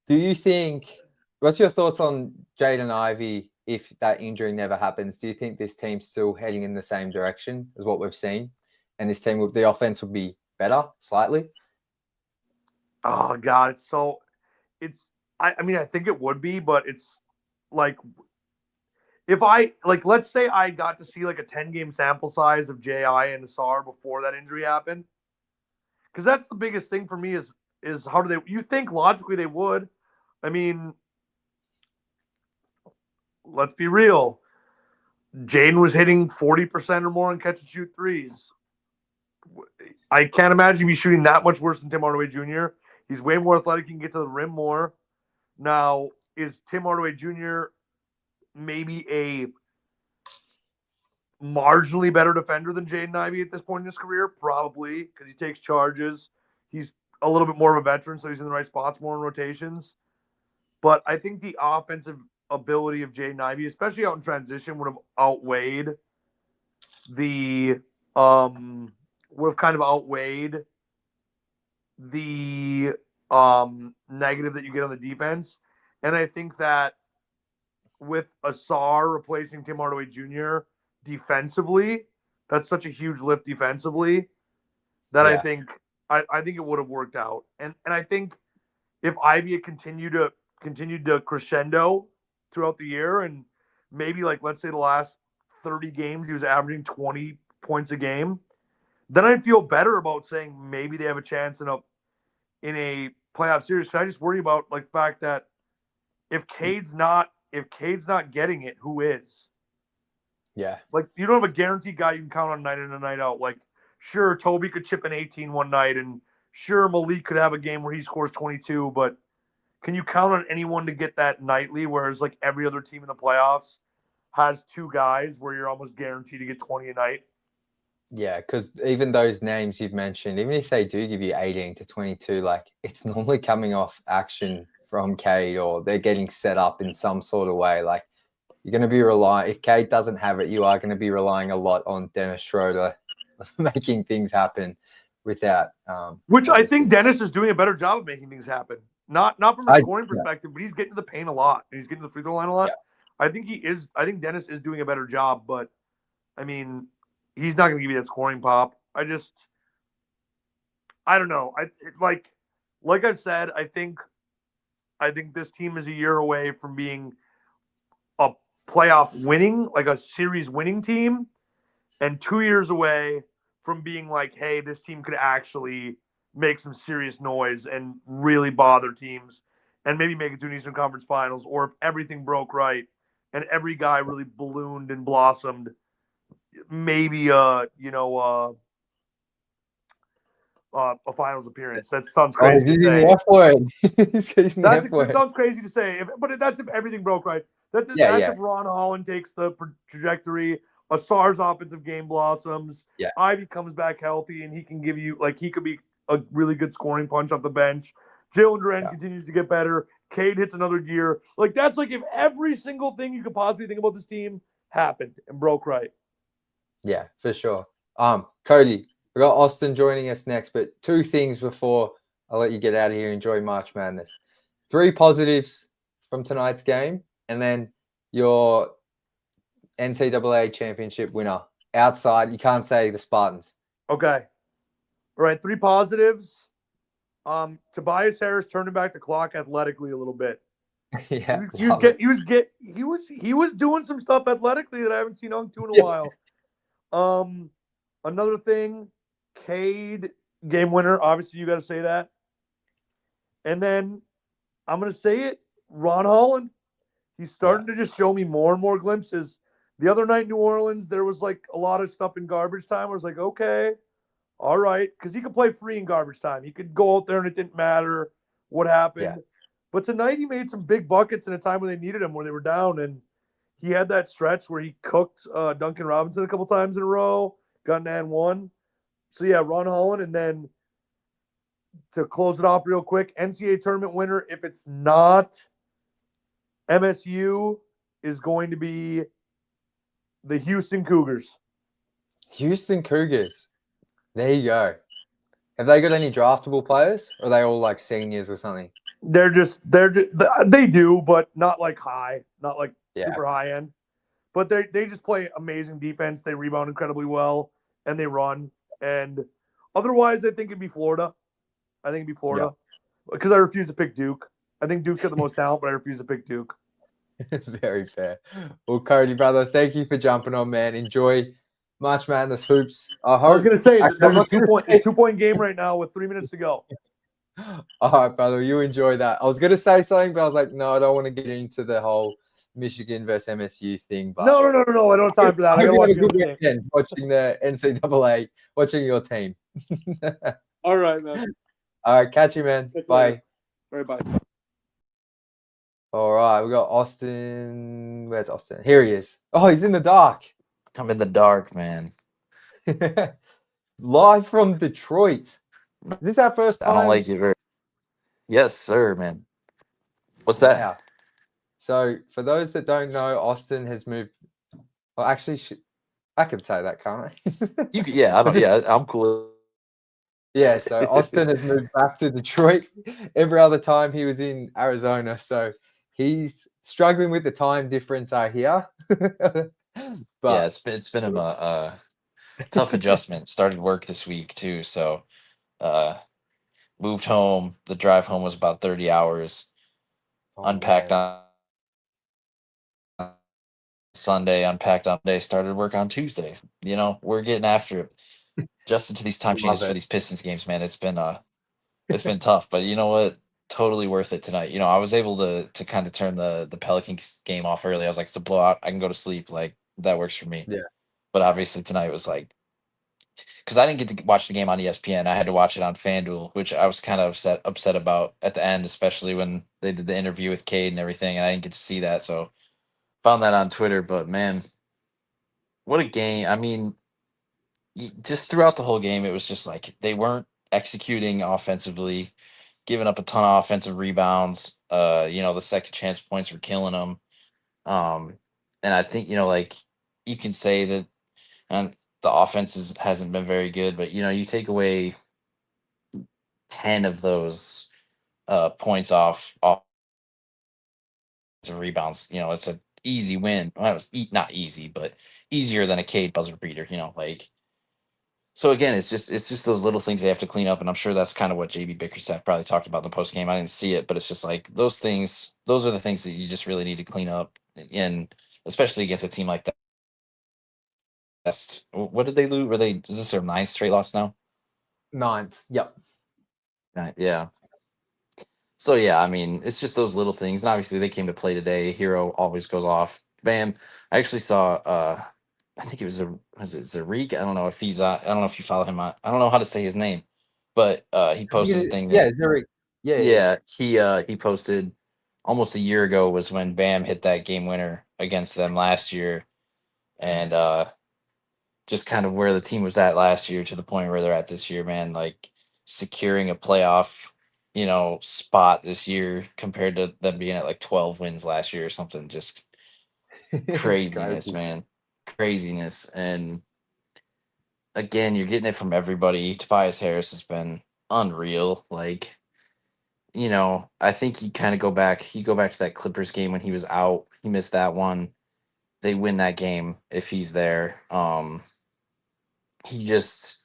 do you think? What's your thoughts on Jaden Ivey? If that injury never happens, do you think this team's still heading in the same direction as what we've seen, and this team, the offense would be better slightly? Oh God, I mean, I think it would be, but it's like if let's say I got to see like a 10-game sample size of J.I. and Asar before that injury happened, because that's the biggest thing for me is how do they? You think logically they would? I mean, let's be real. Jaden was hitting 40% or more on catch and shoot threes. I can't imagine he's shooting that much worse than Tim Hardaway Jr. He's way more athletic. He can get to the rim more. Now, is Tim Hardaway Jr. maybe a marginally better defender than Jaden Ivey at this point in his career? Probably, because he takes charges. He's a little bit more of a veteran, so he's in the right spots more in rotations. But I think the offensive ability of Jaden Ivey, especially out in transition, would have outweighed the negative that you get on the defense. And I think that with Asar replacing Tim Hardaway Jr. defensively, that's such a huge lift defensively that Yeah. I think it would have worked out. And I think if Ivy had continued to crescendo throughout the year, and maybe like let's say the last 30 games he was averaging 20 points a game, then I'd feel better about saying maybe they have a chance in a playoff series. Because I just worry about like the fact that if Cade's not getting it, who is? Yeah. Like you don't have a guaranteed guy you can count on night in and night out. Like sure, Toby could chip an 18 one night, and sure Malik could have a game where he scores 22, but can you count on anyone to get that nightly? Whereas like every other team in the playoffs has two guys where you're almost guaranteed to get 20 a night. Yeah, because even those names you've mentioned, even if they do give you 18 to 22, like it's normally coming off action from CADE, or they're getting set up in some sort of way. Like you're going to be relying, if CADE doesn't have it, you are going to be relying a lot on Dennis Schroeder making things happen without. Which I think Dennis is doing a better job of making things happen. Not from a scoring perspective, but he's getting to the paint a lot. And he's getting to the free throw line a lot. Yeah. I think Dennis is doing a better job, but I mean, he's not going to give you that scoring pop. I don't know. Like I've said, I think this team is a year away from being a playoff winning, like a series winning team, and 2 years away from being like, hey, this team could actually make some serious noise and really bother teams and maybe make it to an Eastern Conference Finals, or if everything broke right and every guy really ballooned and blossomed, maybe a finals appearance. That sounds crazy to say. That sounds crazy to say, but that's if everything broke right. That's if Ron Holland takes the trajectory. Asar's offensive game blossoms. Yeah. Ivy comes back healthy, and he can give you he could be a really good scoring punch off the bench. Jalen Duren continues to get better. Cade hits another gear. Like that's like if every single thing you could possibly think about this team happened and broke right. Yeah, for sure. Cody, we got Austin joining us next, but two things before I'll let you get out of here. Enjoy March Madness. 3 positives from tonight's game, and then your NCAA championship winner. Outside, you can't say the Spartans. Okay. All right, 3 positives. Tobias Harris turning back the clock athletically a little bit. Yeah. He was doing some stuff athletically that I haven't seen on in a while. Another thing, CADE game winner. Obviously, you got to say that. And then I'm going to say it, Ron Holland. He's starting to just show me more and more glimpses. The other night in New Orleans, there was like a lot of stuff in garbage time. I was like, okay, all right, because he could play free in garbage time. He could go out there and it didn't matter what happened. Yeah. But tonight he made some big buckets in a time when they needed him, when they were down. And he had that stretch where he cooked Duncan Robinson a couple times in a row, got an and one. So, yeah, Ron Holland. And then to close it off real quick, NCAA tournament winner, if it's not MSU, is going to be the Houston Cougars. Houston Cougars. There you go. Have they got any draftable players? Or are they all like seniors or something? They do, but not like high, not like super high end. But they just play amazing defense. They rebound incredibly well, and they run. And otherwise, I think it'd be Florida. Because I refuse to pick Duke. I think Duke's got the most talent, but I refuse to pick Duke. Very fair. Well, Cody, brother, thank you for jumping on, man. Enjoy March Madness hoops. I was going to say, there's a 2-point game right now with 3 minutes to go. All right, brother, you enjoy that. I was going to say something, but I was like, no, I don't want to get into the whole Michigan versus MSU thing, but No. I don't have time for that. I I hope gotta you watch have a the good other game. weekend watching the NCAA, watching your team. All right, man. All right, catch you, man. Catch you Bye. later. All right, bye. All right, we got Austin. Where's Austin? Here he is. Oh, he's in the dark. I'm in the dark, man. Live from Detroit. Is this our first time? I don't like it very. Yes, sir, man. What's that? Wow. So, for those that don't know, Austin has moved. Well, actually, I can say that, can't I? You, yeah, I don't. Yeah, I'm cool. Yeah, so Austin has moved back to Detroit. Every other time he was in Arizona, so he's struggling with the time difference, I hear. But Yeah, it's been a tough adjustment. Started work this week too, so moved home. The drive home was about 30 hours. Unpacked man. on Sunday, unpacked on Monday, started work on Tuesday. You know, we're getting after it. Adjusted to these time changes for these Pistons games, man. It's been tough, but you know what? Totally worth it tonight. You know, I was able to kind of turn the Pelicans game off early. I was like, it's a blowout. I can go to sleep. Like that works for me. Yeah. But obviously tonight was like, because I didn't get to watch the game on ESPN. I had to watch it on FanDuel, which I was kind of upset about at the end, especially when they did the interview with CADE and everything, and I didn't get to see that. So found that on Twitter. But man, what a game! I mean, just throughout the whole game, it was just like they weren't executing offensively, giving up a ton of offensive rebounds. You know, the second chance points were killing them. And I think, you know, like you can say that and the offense hasn't been very good, but you know, you take away 10 of those points off rebounds, you know, it's an easy win. Well, it was not easy, but easier than a CADE buzzer beater, you know, like. So again, it's just those little things they have to clean up, and I'm sure that's kind of what JB Bickerstaff probably talked about in the post game. I didn't see it, but it's just like those things. Those are the things that you just really need to clean up, and especially against a team like that. What did they lose? Were they? Is this their 9th straight loss now? 9th. Yep. Yeah. So yeah, I mean, it's just those little things, and obviously they came to play today. Hero always goes off. Bam! I actually saw. I think it was Zarik. I don't know if he's. I don't know if you follow him. I don't know how to say his name, but he posted a thing. Yeah, Zurich. Yeah. He posted almost a year ago was when Bam hit that game winner against them last year, and just kind of where the team was at last year to the point where they're at this year, man. Like securing a playoff, you know, spot this year compared to them being at like 12 wins last year or something. Just craziness, man. Craziness. And again, you're getting it from everybody. Tobias Harris has been unreal. Like, you know, I think he go back to that Clippers game when he was out. He missed that one. They win that game if he's there. He's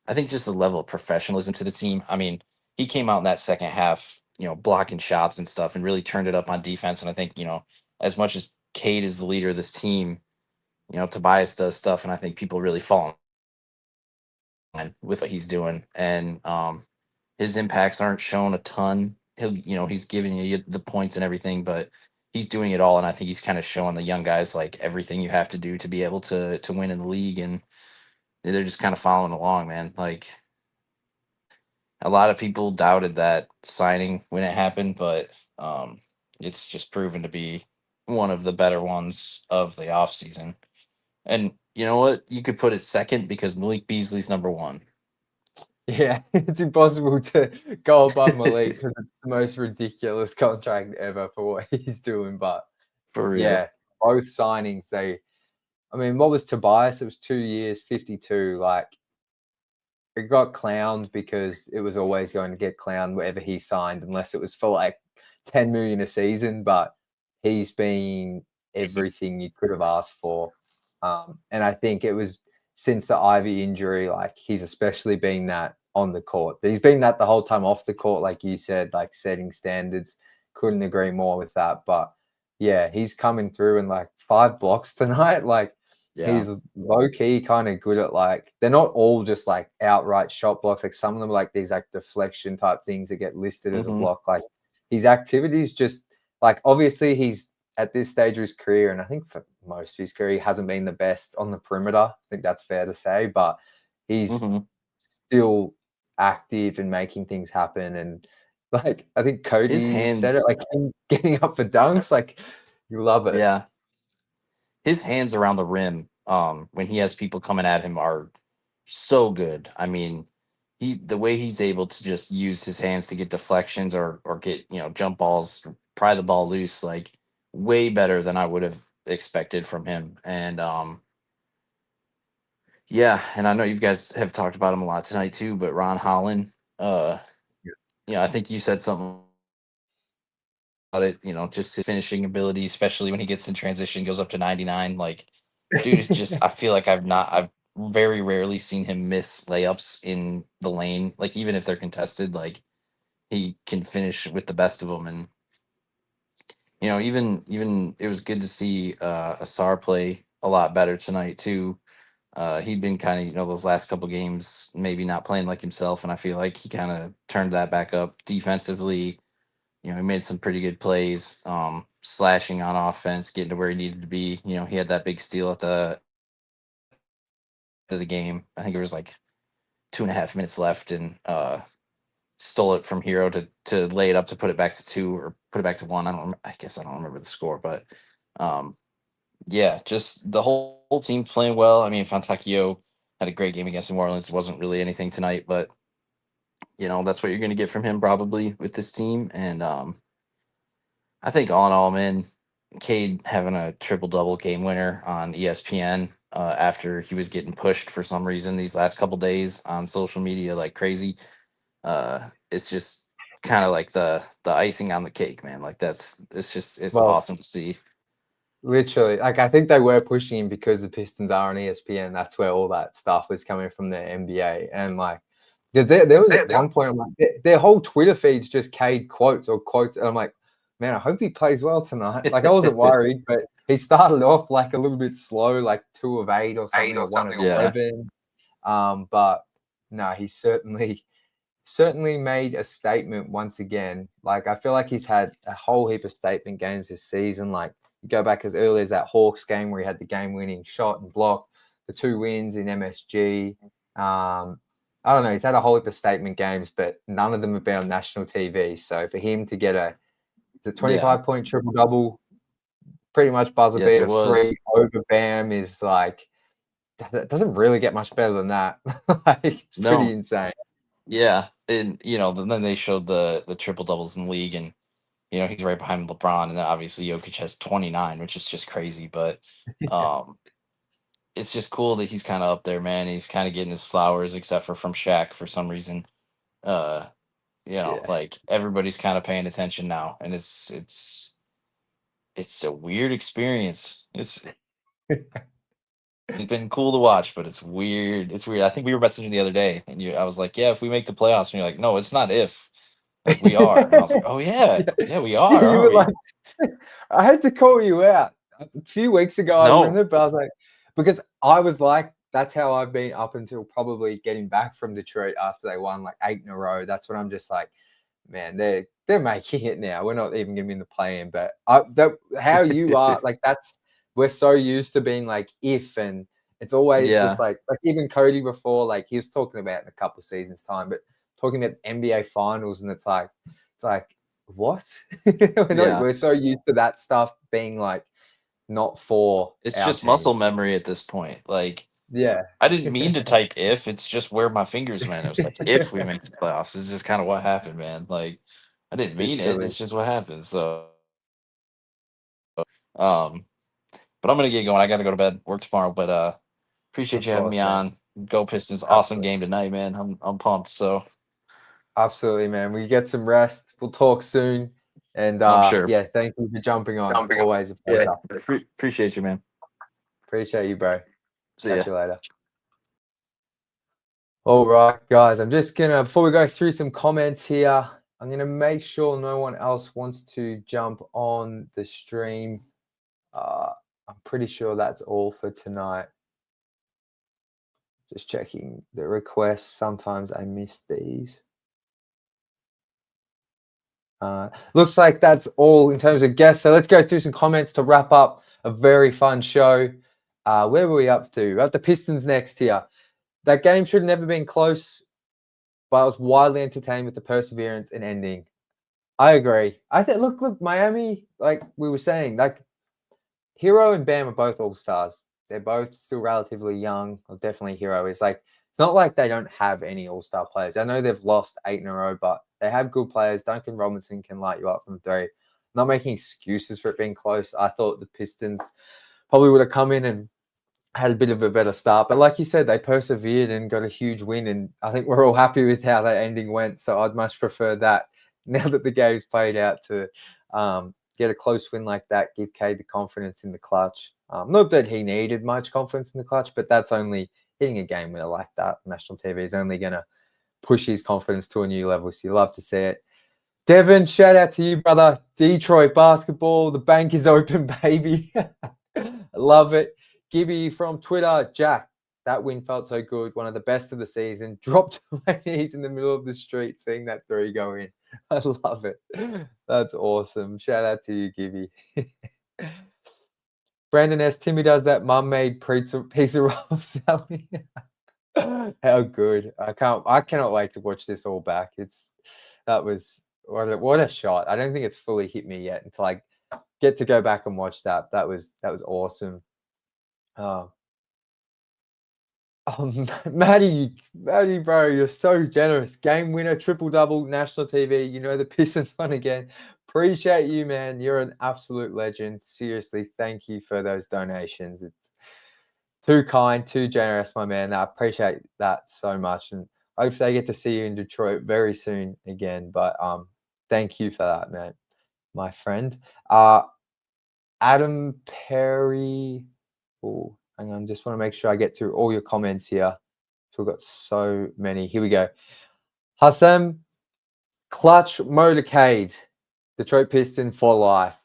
I think just the level of professionalism to the team. I mean, he came out in that second half, you know, blocking shots and stuff and really turned it up on defense. And I think, you know, as much as CADE is the leader of this team, you know, Tobias does stuff, and I think people really fall in line with what he's doing. And his impacts aren't shown a ton. He's giving you the points and everything, but he's doing it all. And I think he's kind of showing the young guys like everything you have to do to be able to win in the league. And they're just kind of following along, man. Like a lot of people doubted that signing when it happened, but it's just proven to be one of the better ones of the offseason. And you know what? You could put it second because Malik Beasley's number one. Yeah, it's impossible to go above Malik because it's the most ridiculous contract ever for what he's doing. But For real. yeah, both signings, I mean, what was Tobias? It was 2 years, 52. Like, it got clowned because it was always going to get clowned wherever he signed, unless it was for like 10 million a season. But he's been everything you could have asked for. And I think it was since the Ivy injury, like he's especially been that on the court. But he's been that the whole time off the court, like you said, like setting standards. Couldn't agree more with that. But yeah, he's coming through and like 5 blocks tonight. Like, Yeah. he's low key kind of good at like, they're not all just like outright shot blocks. Like some of them are like these like deflection type things that get listed as a block. Like his activities just like obviously he's at this stage of his career, and I think for most of his career, he hasn't been the best on the perimeter. I think that's fair to say, but he's still active and making things happen. And like I think Cody said it, like him getting up for dunks, like you love it. Yeah. His hands around the rim, when he has people coming at him, are so good. I mean, the way he's able to just use his hands to get deflections or get, jump balls, pry the ball loose, like way better than I would have expected from him. And yeah, and I know you guys have talked about him a lot tonight too, but Ron Holland, I think you said something about it, just his finishing ability, especially when he gets in transition, goes up to 99. Like, dude, it's just, I feel like I've very rarely seen him miss layups in the lane. Like, even if they're contested, like he can finish with the best of them. And, even it was good to see Asar play a lot better tonight too. He'd been kind of, those last couple games, maybe not playing like himself. And I feel like he kind of turned that back up defensively. He made some pretty good plays, slashing on offense, getting to where he needed to be. He had that big steal at the end of the game. I think it was like 2.5 minutes left, and stole it from Hero to lay it up to put it back to 2 or put it back to 1. I guess I don't remember the score, but yeah, just the whole team's playing well. I mean, Fontecchio had a great game against New Orleans. It wasn't really anything tonight, but that's what you're going to get from him probably with this team. And I think all in all, man, Cade having a triple double game winner on ESPN after he was getting pushed for some reason these last couple days on social media like crazy. It's just kind of like the icing on the cake, man. Like it's Well, awesome to see. Literally, like I think they were pushing him because the Pistons are on ESPN. That's where all that stuff was coming from the NBA, and like because there was at one point, I'm like, their whole Twitter feeds just Cade quotes, and I'm like, man, I hope he plays well tonight. Like I wasn't worried, but he started off like a little bit slow, like 2 of 8 or something, or 1 of 11. But no, he certainly made a statement once again. Like I feel like he's had a whole heap of statement games this season. Like you go back as early as that Hawks game where he had the game-winning shot and block, the 2 wins in MSG. I don't know. He's had a whole heap of statement games, but none of them have been on national TV. So for him to get the 25-point triple-double, pretty much buzzer beater 3 over Bam is like, that doesn't really get much better than that. Like it's pretty insane. Yeah, and then they showed the triple doubles in the league, and he's right behind LeBron, and then obviously Jokic has 29, which is just crazy. But it's just cool that he's kind of up there, man. He's kind of getting his flowers, except from Shaq for some reason. Like everybody's kind of paying attention now, and it's a weird experience. It's been cool to watch, but it's weird. It's weird. I think we were messaging the other day, and I was like, "Yeah, if we make the playoffs," and you're like, "No, it's not if." Like we are, and I was like, "Oh yeah, we are." You Aren't were we? like, I had to call you out a few weeks ago. I remember, but I was like, because I was like, that's how I've been up until probably getting back from Detroit after they won like 8 in a row. That's when I'm just like, man, they're making it now. We're not even going to be in the play-in, but how you are like we're so used to being like if, and it's always just like even Cody before, like he was talking about in a couple of seasons time, but talking about NBA finals, and it's like what? We're so used to that stuff being like not for it's our just team. muscle memory at this point. Like I didn't mean to type if, it's just where my fingers went. It was like if we make the playoffs. It's just kind of what happened, man. Like I didn't mean it. It's just what happened. So but I'm gonna get going. I gotta go to bed, work tomorrow. But appreciate you having me on. Go Pistons. Awesome game tonight, man. I'm pumped. So absolutely, man. We get some rest. We'll talk soon. And I'm sure. yeah, thank you for jumping on. Always a pleasure. Appreciate you, man. Appreciate you, bro. Catch you later. All right, guys. I'm just gonna, before we go through some comments here, I'm gonna make sure no one else wants to jump on the stream. I'm pretty sure that's all for tonight. Just checking the requests. Sometimes I miss these. Looks like that's all in terms of guests. So let's go through some comments to wrap up a very fun show. Where were we up to? We're at the Pistons next here. That game should have never been close, but I was wildly entertained with the perseverance and ending. I agree. I think look, Miami, like we were saying, like Hero and Bam are both all-stars. They're both still relatively young. Or definitely Hero is like, it's not like they don't have any all-star players. I know they've lost 8 in a row, but they have good players. Duncan Robinson can light you up from 3. Not making excuses for it being close. I thought the Pistons probably would have come in and had a bit of a better start. But like you said, they persevered and got a huge win. And I think we're all happy with how that ending went. So I'd much prefer that now that the game's played out to get a close win like that, give Cade the confidence in the clutch. Not that he needed much confidence in the clutch, but that's only hitting a game winner like that. National TV is only going to push his confidence to a new level. So you love to see it. Devin, shout out to you, brother. Detroit basketball. The bank is open, baby. Love it. Gibby from Twitter. Jack, that win felt so good. One of the best of the season. Dropped my knees in the middle of the street seeing that 3 go in. I love it. That's awesome. Shout out to you, Gibby. Brandon S. Timmy does that mum-made pizza roll Sally. How good. I cannot wait to watch this all back. That was what a shot. I don't think it's fully hit me yet until I get to go back and watch that. That was awesome. Maddie, bro, you're so generous. Game winner, triple-double, national TV. You know the Pistons won again. Appreciate you, man. You're an absolute legend. Seriously, thank you for those donations. It's too kind, too generous, my man. I appreciate that so much. And hopefully I get to see you in Detroit very soon again. But thank you for that, man, my friend. Adam Perry. Oh, hang on. Just want to make sure I get through all your comments here. So we've got so many. Here we go. Hassam, clutch motorcade. Detroit Piston for life.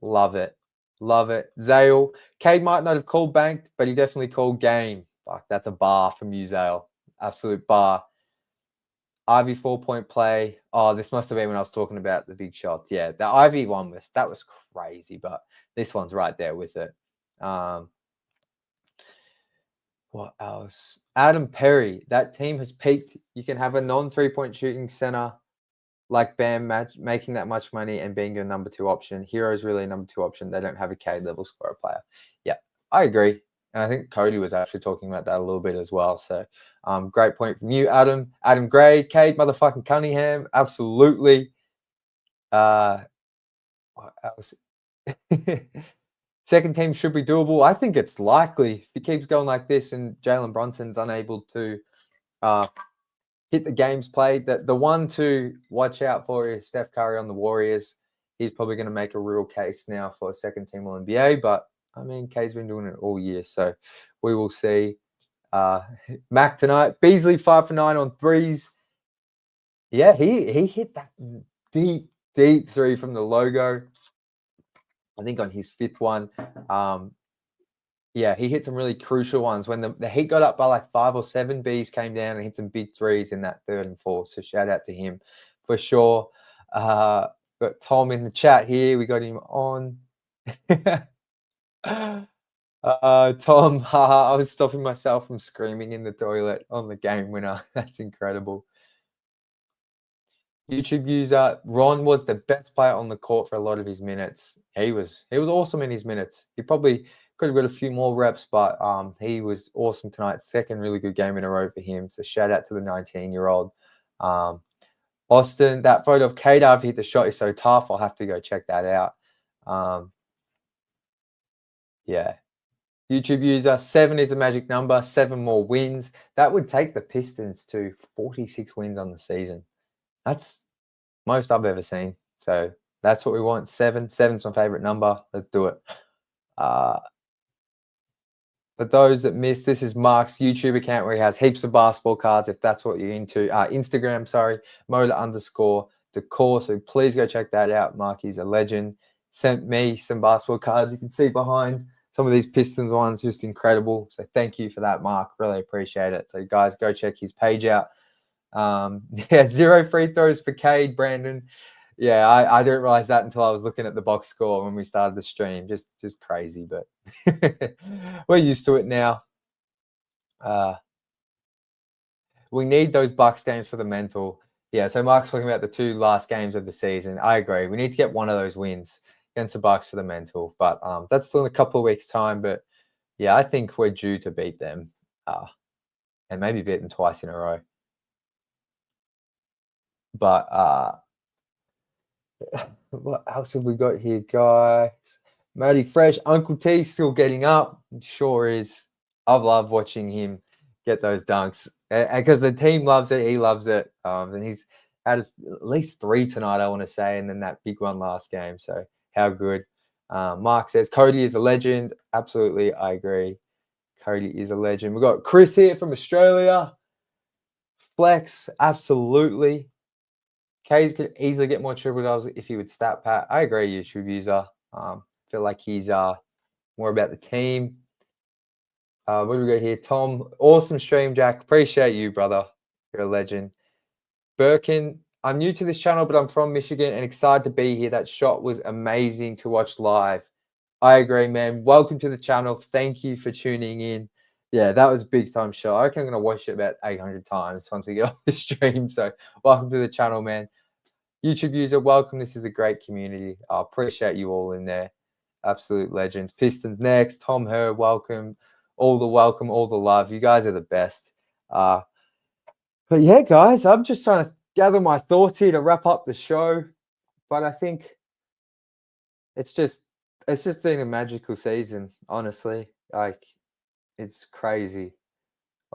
Love it. Love it. Zale, Cade might not have called banked, but he definitely called game. Fuck, that's a bar from you, Zale. Absolute bar. Ivy 4-point play. Oh, this must have been when I was talking about the big shots. Yeah, the Ivy one was crazy, but this one's right there with it. What else? Adam Perry. That team has peaked. You can have a non-3-point shooting center like Bam making that much money and being your number 2 option. Hero's really a number 2 option. They don't have a CADE level scorer player. Yeah, I agree. And I think Cody was actually talking about that a little bit as well. So great point from you, Adam. Adam Gray, Cade motherfucking Cunningham. Absolutely. What else? Second team should be doable. I think it's likely if he keeps going like this and Jalen Brunson's unable to hit the games played. That the one to watch out for is Steph Curry on the Warriors. He's probably going to make a real case now for a second team All NBA. But I mean, K's been doing it all year, so we will see. Mac tonight. Beasley 5 for 9 on threes. Yeah, he hit that deep 3 from the logo. I think on his 5th one. Yeah, he hit some really crucial ones. When the Heat got up by like 5 or 7, Bees came down and hit some big 3s in that 3rd and 4th. So shout out to him for sure. Got Tom in the chat here. We got him on. Tom, I was stopping myself from screaming in the toilet on the game winner. That's incredible. YouTube user Ron was the best player on the court for a lot of his minutes. He was awesome in his minutes. He probably could have got a few more reps, but he was awesome tonight. 2nd really good game in a row for him. So shout out to the 19-year-old. Austin, that photo of Cade after he hit the shot is so tough. I'll have to go check that out. Yeah. YouTube user 7 is a magic number. 7 more wins. That would take the Pistons to 46 wins on the season. That's most I've ever seen. So that's what we want. 7. 7's my favorite number. Let's do it. For those that missed, this is Mark's YouTube account where he has heaps of basketball cards. If that's what you're into, Instagram, sorry, Mola_decor. So please go check that out. Mark is a legend. Sent me some basketball cards. You can see behind some of these Pistons ones, just incredible. So thank you for that, Mark. Really appreciate it. So guys, go check his page out. Yeah, 0 free throws for Cade, Brandon. Yeah, I didn't realize that until I was looking at the box score when we started the stream. Just crazy, but we're used to it now. We need those Bucks games for the mental. Yeah, so Mark's talking about the 2 last games of the season. I agree. We need to get one of those wins against the Bucks for the mental, but that's still in a couple of weeks' time. But yeah, I think we're due to beat them, and maybe beat them twice in a row. But what else have we got here, guys? Matty Fresh, Uncle T still getting up. Sure is. I've loved watching him get those dunks because the team loves it. He loves it. And he's had at least 3 tonight, I want to say, and then that big one last game. So how good. Mark says Cody is a legend. Absolutely, I agree. Cody is a legend. We've got Chris here from Australia. Flex, absolutely. Kays could easily get more triple doubles if he would stat pat. I agree, YouTube user. Feel like he's more about the team. What do we got here? Tom, awesome stream, Jack. Appreciate you, brother. You're a legend. Birkin, I'm new to this channel, but I'm from Michigan and excited to be here. That shot was amazing to watch live. I agree, man. Welcome to the channel. Thank you for tuning in. Yeah, that was a big time shot. I reckon I'm going to watch it about 800 times once we get off the stream. So welcome to the channel, man. YouTube user, welcome. This is a great community. I appreciate you all in there. Absolute legends. Pistons next. Tom Herr, welcome. All the welcome, all the love. You guys are the best. But yeah, guys, I'm just trying to gather my thoughts here to wrap up the show. But I think it's just been a magical season, honestly. Like, it's crazy.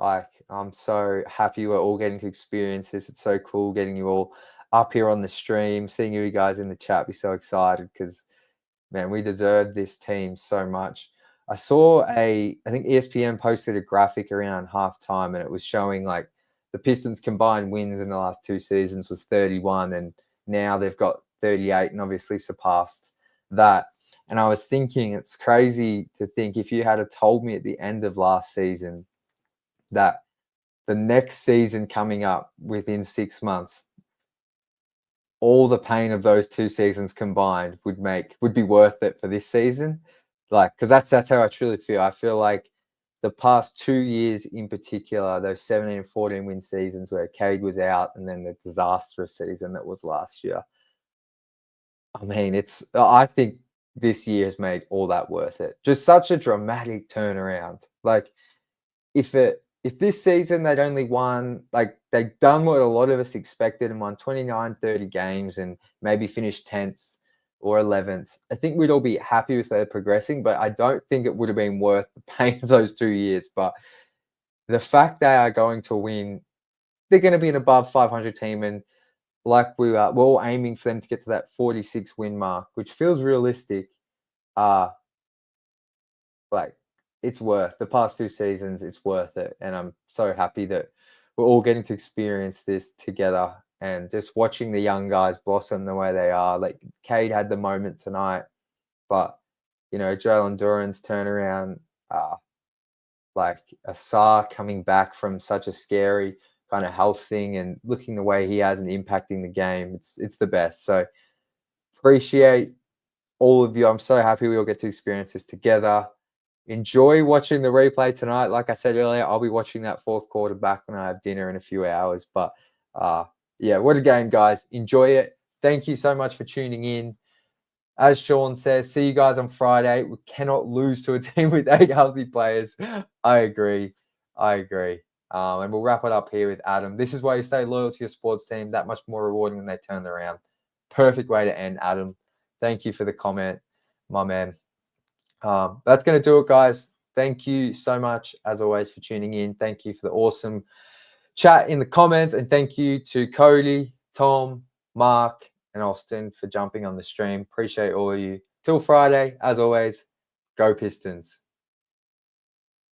Like, I'm so happy we're all getting to experience this. It's so cool getting you all up here on the stream, seeing you guys in the chat. Be so excited because, man, we deserve this team so much. I saw I think ESPN posted a graphic around halftime, and it was showing like the Pistons combined wins in the last 2 seasons was 31, and now they've got 38 and obviously surpassed that. And I was thinking, it's crazy to think if you had told me at the end of last season that the next season coming up within 6 months, all the pain of those 2 seasons combined would be worth it for this season. Like, because that's how I truly feel. I feel like the past 2 years in particular, those 17 and 14 win seasons where CADE was out, and then the disastrous season that was last year. I mean, I think this year has made all that worth it. Just such a dramatic turnaround. Like, if this season they'd only won, like, they'd done what a lot of us expected and won 29, 30 games and maybe finished 10th or 11th, I think we'd all be happy with their progressing, but I don't think it would have been worth the pain of those 2 years. But the fact they are going to win, they're going to be an above 500 team, and like we're all aiming for them to get to that 46 win mark, which feels realistic. Like, it's worth the past 2 seasons. It's worth it, and I'm so happy that we're all getting to experience this together and just watching the young guys blossom the way they are. Like, CADE had the moment tonight, but you know, Jalen Duran's turnaround, like Asar coming back from such a scary kind of health thing and looking the way he has and impacting the game. It's the best. So appreciate all of you. I'm so happy we all get to experience this together. Enjoy watching the replay tonight. Like I said earlier, I'll be watching that 4th quarter back when I have dinner in a few hours. But yeah, what a game, guys. Enjoy it. Thank you so much for tuning in. As Sean says, see you guys on Friday. We cannot lose to a team with 8 healthy players. I agree. And we'll wrap it up here with Adam. This is why you stay loyal to your sports team. That much more rewarding when they turn around. Perfect way to end, Adam. Thank you for the comment, my man. That's going to do it, guys. Thank you so much, as always, for tuning in. Thank you for the awesome chat in the comments. And thank you to Cody, Tom, Mark, and Austin for jumping on the stream. Appreciate all of you. Till Friday, as always, go Pistons.